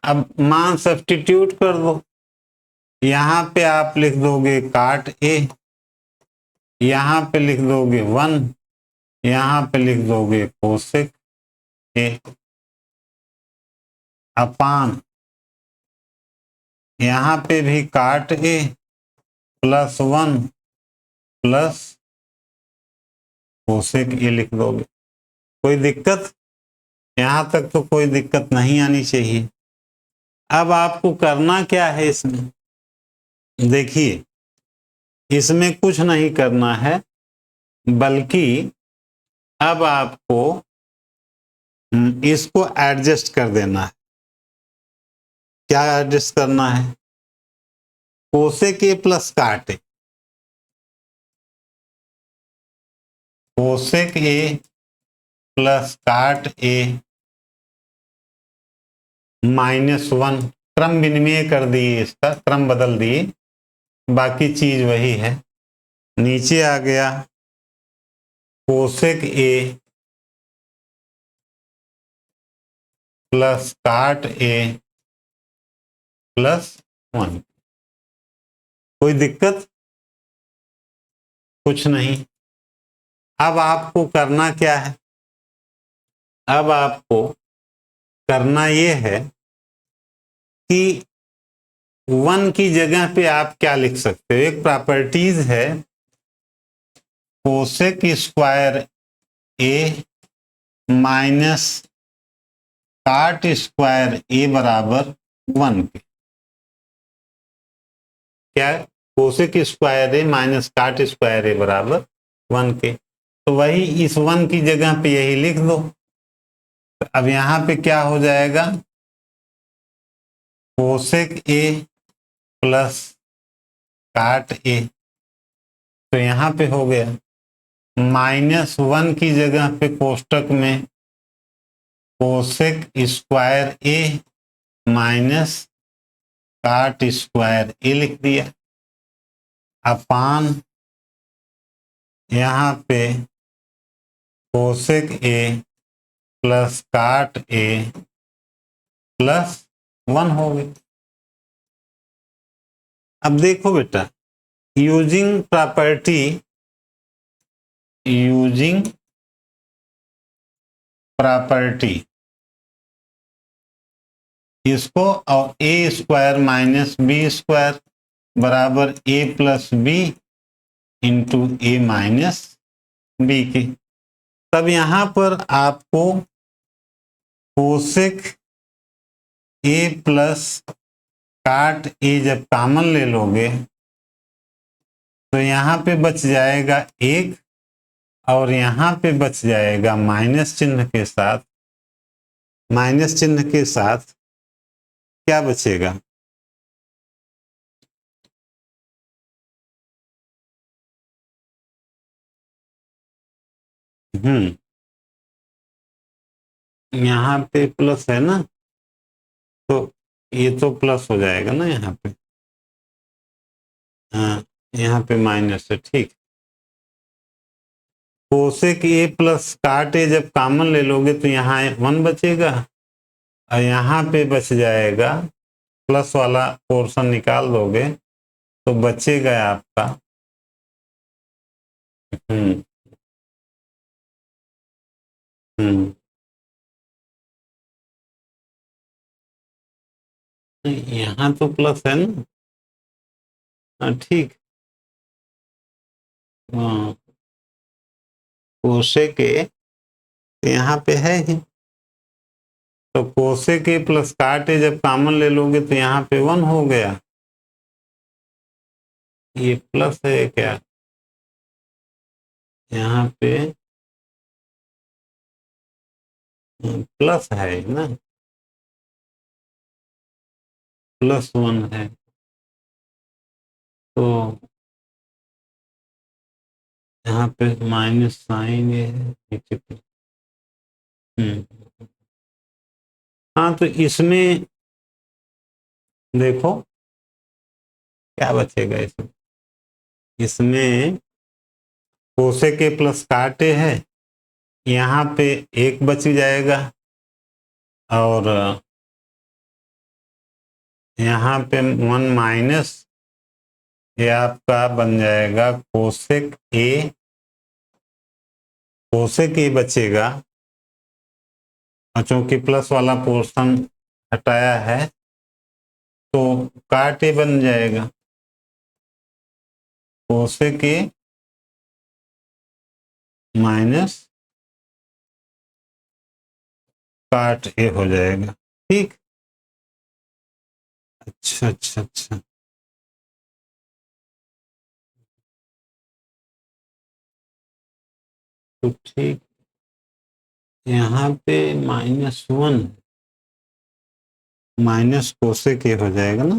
अब मान सब्स्टिट्यूट कर दो। यहां पे आप लिख दोगे काट ए, यहां पे लिख दोगे 1, यहां पे लिख दोगे कोसेक ए अपान, यहां पे भी काट ए प्लस 1 प्लस कोसेक ए लिख दोगे। कोई दिक्कत? यहां तक तो कोई दिक्कत नहीं आनी चाहिए। अब आपको करना क्या है इसमें, देखिए इसमें कुछ नहीं करना है, बल्कि अब आपको इसको एडजस्ट कर देना है। क्या एडजस्ट करना है? कोसेक ए प्लस काट ए, कोसेक ए प्लस काट ए माइनस 1, क्रम विनिमय कर दिए, इसका क्रम बदल दिए, बाकी चीज वही है। नीचे आ गया कोसेक ए प्लस काट ए प्लस 1। कोई दिक्कत? कुछ नहीं। अब आपको करना क्या है, अब आपको करना ये है कि 1 की जगह पे आप क्या लिख सकते हो। एक प्रॉपर्टीज है कोसेक स्क्वायर ए माइनस काट स्क्वायर ए बराबर 1 के। क्या? कोसेक स्क्वायर ए माइनस काट स्क्वायर ए बराबर 1 के। तो वही इस 1 की जगह पे यही लिख दो। अब यहां पे क्या हो जाएगा, कोसेक ए प्लस काट ए, तो यहां पे हो गया माइनस 1 की जगह पे कोष्टक में कोसेक स्क्वायर ए माइनस काट स्क्वायर ए लिख दिया, अपान यहां पे कोसेक ए प्लस काट ए प्लस 1 हो गई। अब देखो बेटा, यूजिंग प्रॉपर्टी इसको, और ए स्क्वायर माइनस बी स्क्वायर बराबर ए plus B into A minus B के। तब यहां पर आपको कोसेक ए प्लस काट ए जब कॉमन ले लोगे तो यहाँ पे बच जाएगा एक, और यहाँ पे बच जाएगा माइनस चिन्ह के साथ। माइनस चिन्ह के साथ क्या बचेगा? यहाँ पे प्लस है ना, तो ये तो प्लस हो जाएगा ना यहाँ पे। हाँ, यहाँ पे माइनस है, ठीक। कोसेक ए प्लस काट ए जब कॉमन ले लोगे तो यहाँ 1 बचेगा, और यहाँ पे बच जाएगा, प्लस वाला पोर्शन निकाल दोगे तो बचेगा आपका हम्म हम्म यहाँ तो प्लस है ना। हाँ ठीक। हाँ, कोसेक ए यहाँ पे है ही, तो कोसेक ए प्लस काट ए जब कॉमन ले लोगे तो यहाँ पे 1 हो गया। ये प्लस है क्या? यहाँ पे प्लस है ना, +1 है, तो यहाँ पे माइनस साइन ये है नीचे पे। हाँ, तो इसमें देखो क्या बचेगा इसमें। इसमें कोसेक ए प्लस काट ए है, यहाँ पे 1 बच जाएगा, और यहाँ पे 1 माइनस, ये आपका बन जाएगा कोसेक ए बचेगा, और चूंकि प्लस वाला पोर्शन हटाया है तो काट ए बन जाएगा। कोसेक ए माइनस काट ए हो जाएगा, ठीक। अच्छा अच्छा अच्छा, तो ठीक, यहाँ पे -1 माइनस कोसेक ए हो जाएगा ना।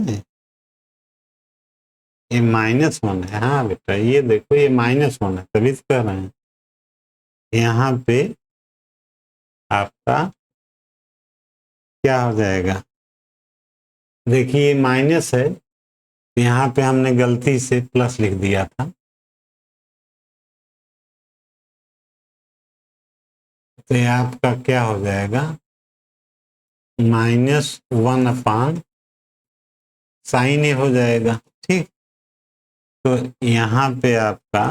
ये -1 है। हाँ बेटा, ये देखो ये -1 है, तभी तो कह रहे हैं। यहाँ पे आपका क्या हो जाएगा? देखिए माइनस है, यहाँ पे हमने गलती से प्लस लिख दिया था, तो ये आपका क्या हो जाएगा? -1 अपान साइन ए हो जाएगा, ठीक। तो यहाँ पे आपका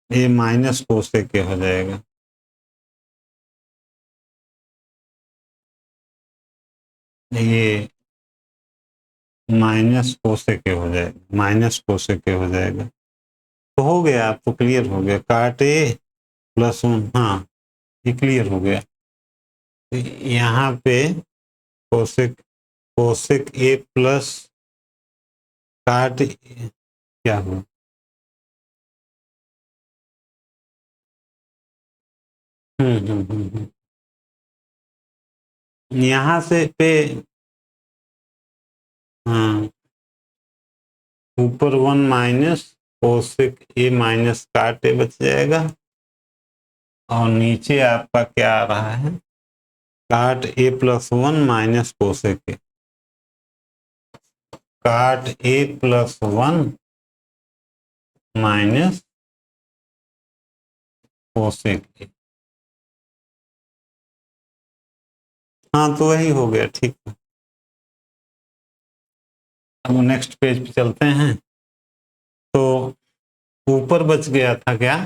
ये माइनस कोसेक के हो जाएगा। ये माइनस कोसेक के हो जाएगा, माइनस कोसेक के हो जाएगा। तो हो गया, आपको क्लियर हो गया, काट ए +1। हाँ, ये क्लियर हो गया। तो यहाँ पे कोसेक कोसेक ए प्लस काट क्या हुआ? यहाँ से पे, हाँ, ऊपर 1 माइनस कोसेक ए माइनस काट ए बच जाएगा, और नीचे आपका क्या आ रहा है? काट ए +1 माइनस कोसेक ए। काट ए +1 माइनस कोसेक ए। हाँ, तो वही हो गया, ठीक है। अब नेक्स्ट पेज पे चलते हैं। तो ऊपर बच गया था क्या?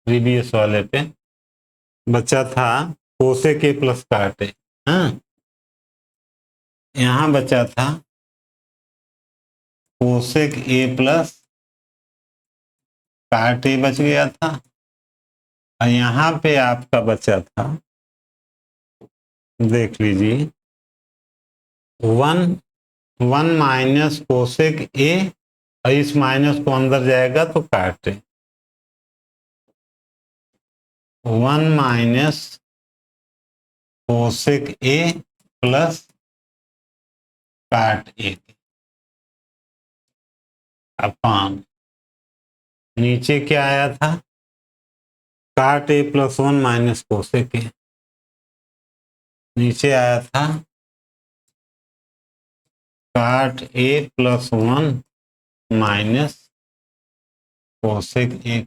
प्रीवियस वाले पे बचा था कोसेक ए प्लस काट ए। हाँ, यहां बचा था कोसेक ए प्लस काट ए बच गया था, और यहां पे आपका बचा था, देख लीजिए, 1 माइनस कोसेक ए, और इस माइनस को अंदर जाएगा तो काट ए। 1 माइनस कोसेक ए प्लस काट ए अपान, नीचे क्या आया था, काट ए प्लस 1 माइनस कोसेक ए, नीचे आया था काट ए प्लस 1 माइनस कोसेक ए।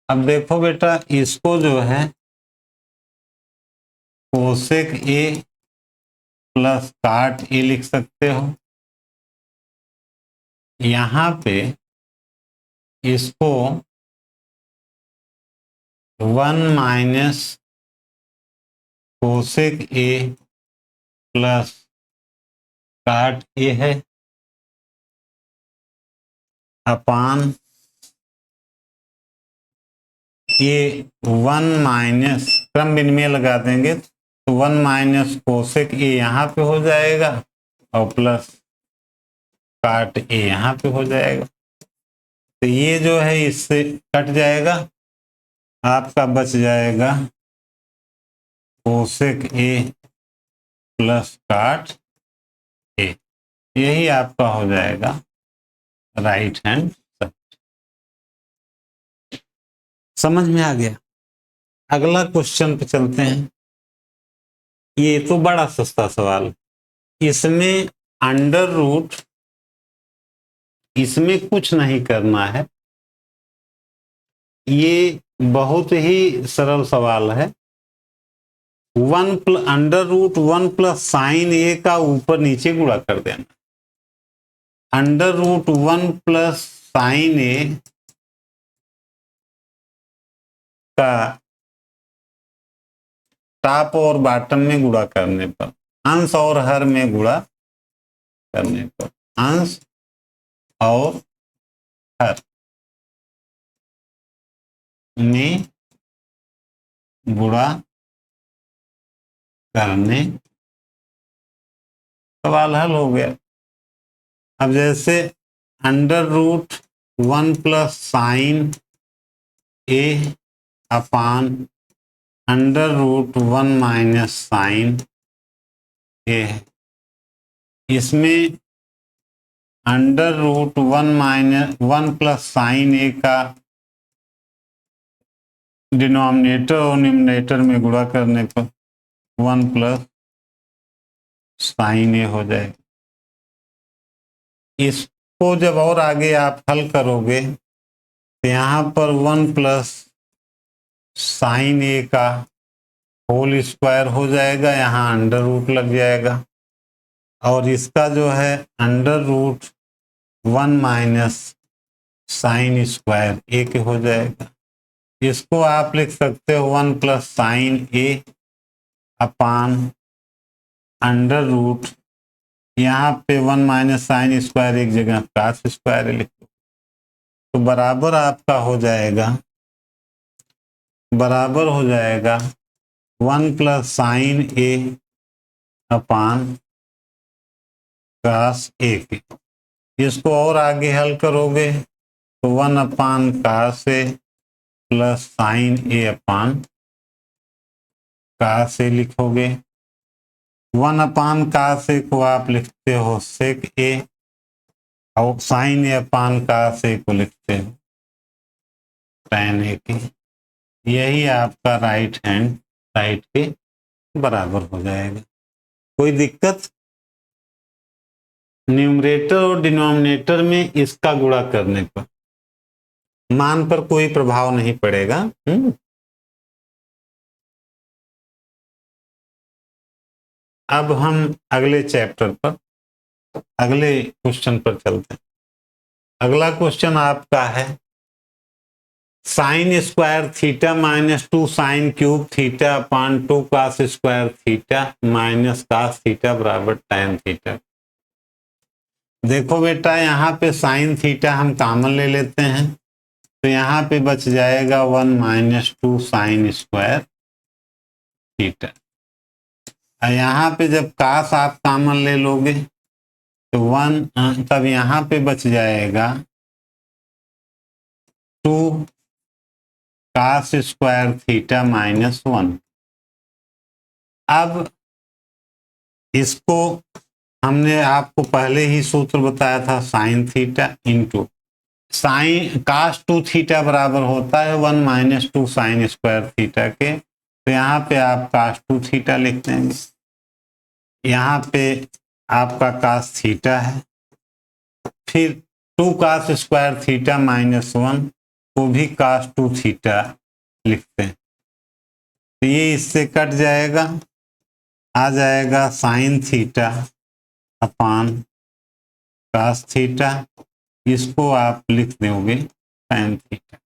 अब देखो बेटा, इसको जो है कोसेक ए प्लस काट ए लिख सकते हो, यहां पे इसको 1 माइनस कोसेक ए प्लस काट ए है अपान ये 1 माइनस, क्रम विनिमय लगा देंगे तो 1 माइनस कोसेक ए यहाँ पे हो जाएगा, और प्लस काट ए यहाँ पे हो जाएगा। तो ये जो है इससे कट जाएगा, आपका बच जाएगा कोसेक ए प्लस काट ए, यही आपका हो जाएगा राइट हैंड साइड। समझ में आ गया? अगला क्वेश्चन पे चलते हैं। ये तो बड़ा सस्ता सवाल, इसमें अंडर रूट, इसमें कुछ नहीं करना है, ये बहुत ही सरल सवाल है। Under root 1 plus sine A का ऊपर नीचे गुणा कर देना। Under root 1 plus sine A का टॉप और बॉटम में गुणा करने पर, अंश और हर में गुणा करने पर, अंश और हर में गुणा करने, सवाल हल हो गया। अब जैसे under root 1 plus sine A upon under root 1 minus sine A है, इसमें under root 1 plus sine A का डिनोमिनेटर और न्यूमरेटर में गुणा करने पर 1 प्लस साइन ए हो जाएगा। इसको जब और आगे आप हल करोगे तो यहाँ पर 1 प्लस साइन ए का होल स्क्वायर हो जाएगा, यहाँ अंडर रूट लग जाएगा, और इसका जो है under root 1 minus sine square A के हो जाएगा। इसको आप लिख सकते हो 1 plus sine A upon under root, यहाँ पे 1 माइनस साइन स्क्वायर एक जगह कास स्क्वायर लिखो, तो बराबर आपका हो जाएगा, बराबर हो जाएगा 1 प्लस साइन ए अपान कास ए के। इसको और आगे हल करोगे तो 1 upon cos A plus sine A अपान कास ए लिखोगे। 1 अपान कास ए को आप लिखते हो सेक ए, और साइन ए अपान कास ए को लिखते हो टैन ए के। यही आपका राइट हैंड साइड के बराबर हो जाएगा। कोई दिक्कत? न्यूमरेटर और डिनोमिनेटर में इसका गुणा करने पर मान पर कोई प्रभाव नहीं पड़ेगा। अब हम अगले चैप्टर पर, अगले क्वेश्चन पर चलते हैं। अगला क्वेश्चन आपका है sign square theta minus 2 sign cube theta upon 2 cos square theta minus cos theta बराबर tan थीटा। देखो बेटा यहाँ पे साइन थीटा हम कॉमन ले लेते हैं, तो यहाँ पे बच जाएगा 1 माइनस 2 साइन स्क्वायर थीटा। और यहाँ पे जब कास आप कॉमन ले लोगे तो 1, तब यहाँ पे बच जाएगा 2 कास स्क्वायर थीटा माइनस 1। अब इसको हमने आपको पहले ही सूत्र बताया था, साइन थीटा इंटू साइन कास 2 थीटा बराबर होता है 1 माइनस 2 साइन स्क्वायर थीटा के। तो यहाँ पे आप कास 2 थीटा लिख देंगे, यहाँ पे आपका कास थीटा है, फिर 2 कास स्क्वायर थीटा माइनस 1 को भी कास 2 थीटा लिखते हैं। तो ये इससे कट जाएगा, आ जाएगा sine theta upon cos theta, इसको आप लिख दोगे tan theta.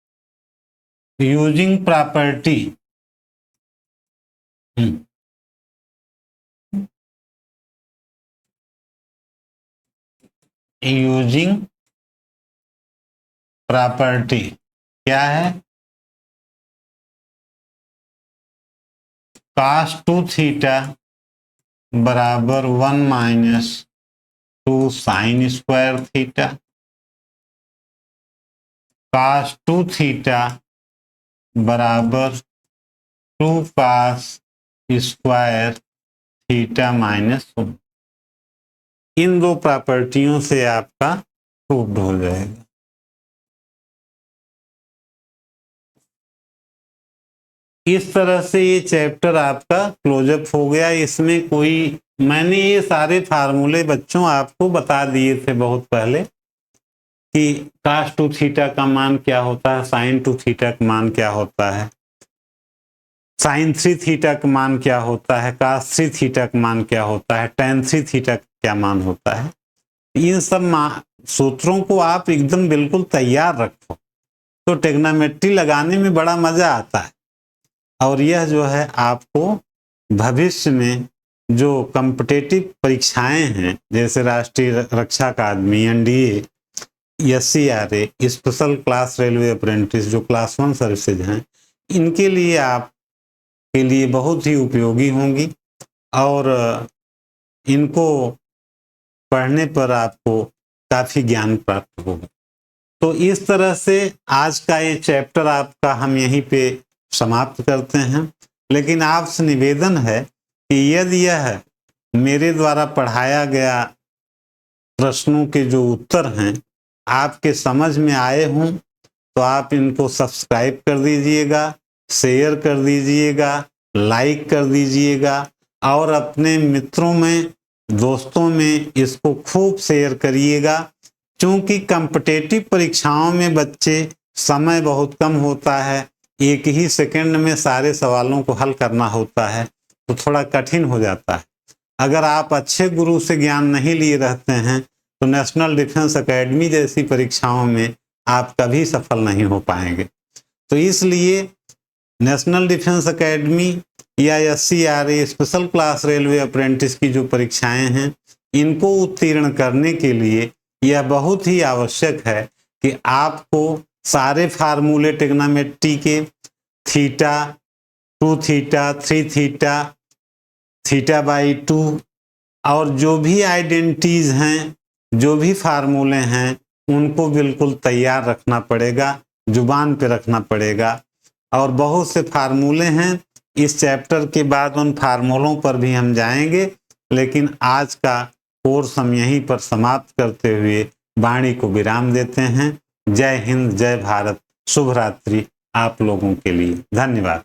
Using property using property क्या है, cos 2 थीटा बराबर 1 minus 2 sine square theta, cos 2 theta बराबर 2 cos स्क्वायर थीटा माइनस 1। इन दो प्रॉपर्टियों से आपका प्रूव्ड हो जाएगा। इस तरह से ये चैप्टर आपका क्लोजअप हो गया। इसमें कोई, मैंने ये सारे फार्मूले बच्चों आपको बता दिए थे बहुत पहले कि cos 2 थीटा का मान क्या होता है, sin 2 थीटा का मान क्या होता है, sin 3 थीटा का मान क्या होता है, cos 3 थीटा का मान क्या होता है, tan 3 थीटा का क्या मान होता है। इन सब सूत्रों को आप एकदम बिल्कुल तैयार रखो तो ट्रिग्नोमेट्री लगाने में बड़ा मजा आता है। और यह जो है आपको भविष्य में जो कॉम्पिटिटिव परीक्षाएं हैं, जैसे राष्ट्रीय रक्षा अकादमी, NDA, SCRA, special class railway apprentice, जो क्लास 1 सर्विसेज हैं, इनके लिए आपके लिए बहुत ही उपयोगी होंगी और इनको पढ़ने पर आपको काफ़ी ज्ञान प्राप्त होगा। तो इस तरह से आज का ये चैप्टर आपका हम यहीं पे समाप्त करते हैं। लेकिन आपसे निवेदन है कि यदि यह मेरे द्वारा पढ़ाया गया प्रश्नों के जो उत्तर हैं आपके समझ में आए हों तो आप इनको सब्सक्राइब कर दीजिएगा, शेयर कर दीजिएगा, लाइक कर दीजिएगा और अपने मित्रों में, दोस्तों में इसको खूब शेयर करिएगा। क्योंकि कॉम्पिटिटिव परीक्षाओं में बच्चे समय बहुत कम होता है, एक ही सेकंड में सारे सवालों को हल करना होता है, तो थोड़ा कठिन हो जाता है। अगर आप अच्छे गुरु से ज्ञान नहीं लिए रहते हैं तो नेशनल डिफेंस एकेडमी जैसी परीक्षाओं में आप कभी सफल नहीं हो पाएंगे। तो इसलिए नेशनल डिफेंस एकेडमी या SCRA, special class railway apprentice की जो परीक्षाएं हैं, इनको उत्तीर्ण करने के लिए यह बहुत ही आवश्यक है कि आपको सारे फार्मूले ट्रिग्नोमेट्री के, theta, 2 theta, 3 theta, theta by 2 और जो भी आइडेंटिटीज हैं, जो भी फार्मूले हैं, उनको बिल्कुल तैयार रखना पड़ेगा, जुबान पे रखना पड़ेगा। और बहुत से फार्मूले हैं, इस चैप्टर के बाद उन फार्मूलों पर भी हम जाएंगे। लेकिन आज का कोर्स हम यहीं पर समाप्त करते हुए वाणी को विराम देते हैं। जय हिंद, जय भारत, शुभ रात्रि आप लोगों के लिए। धन्यवाद।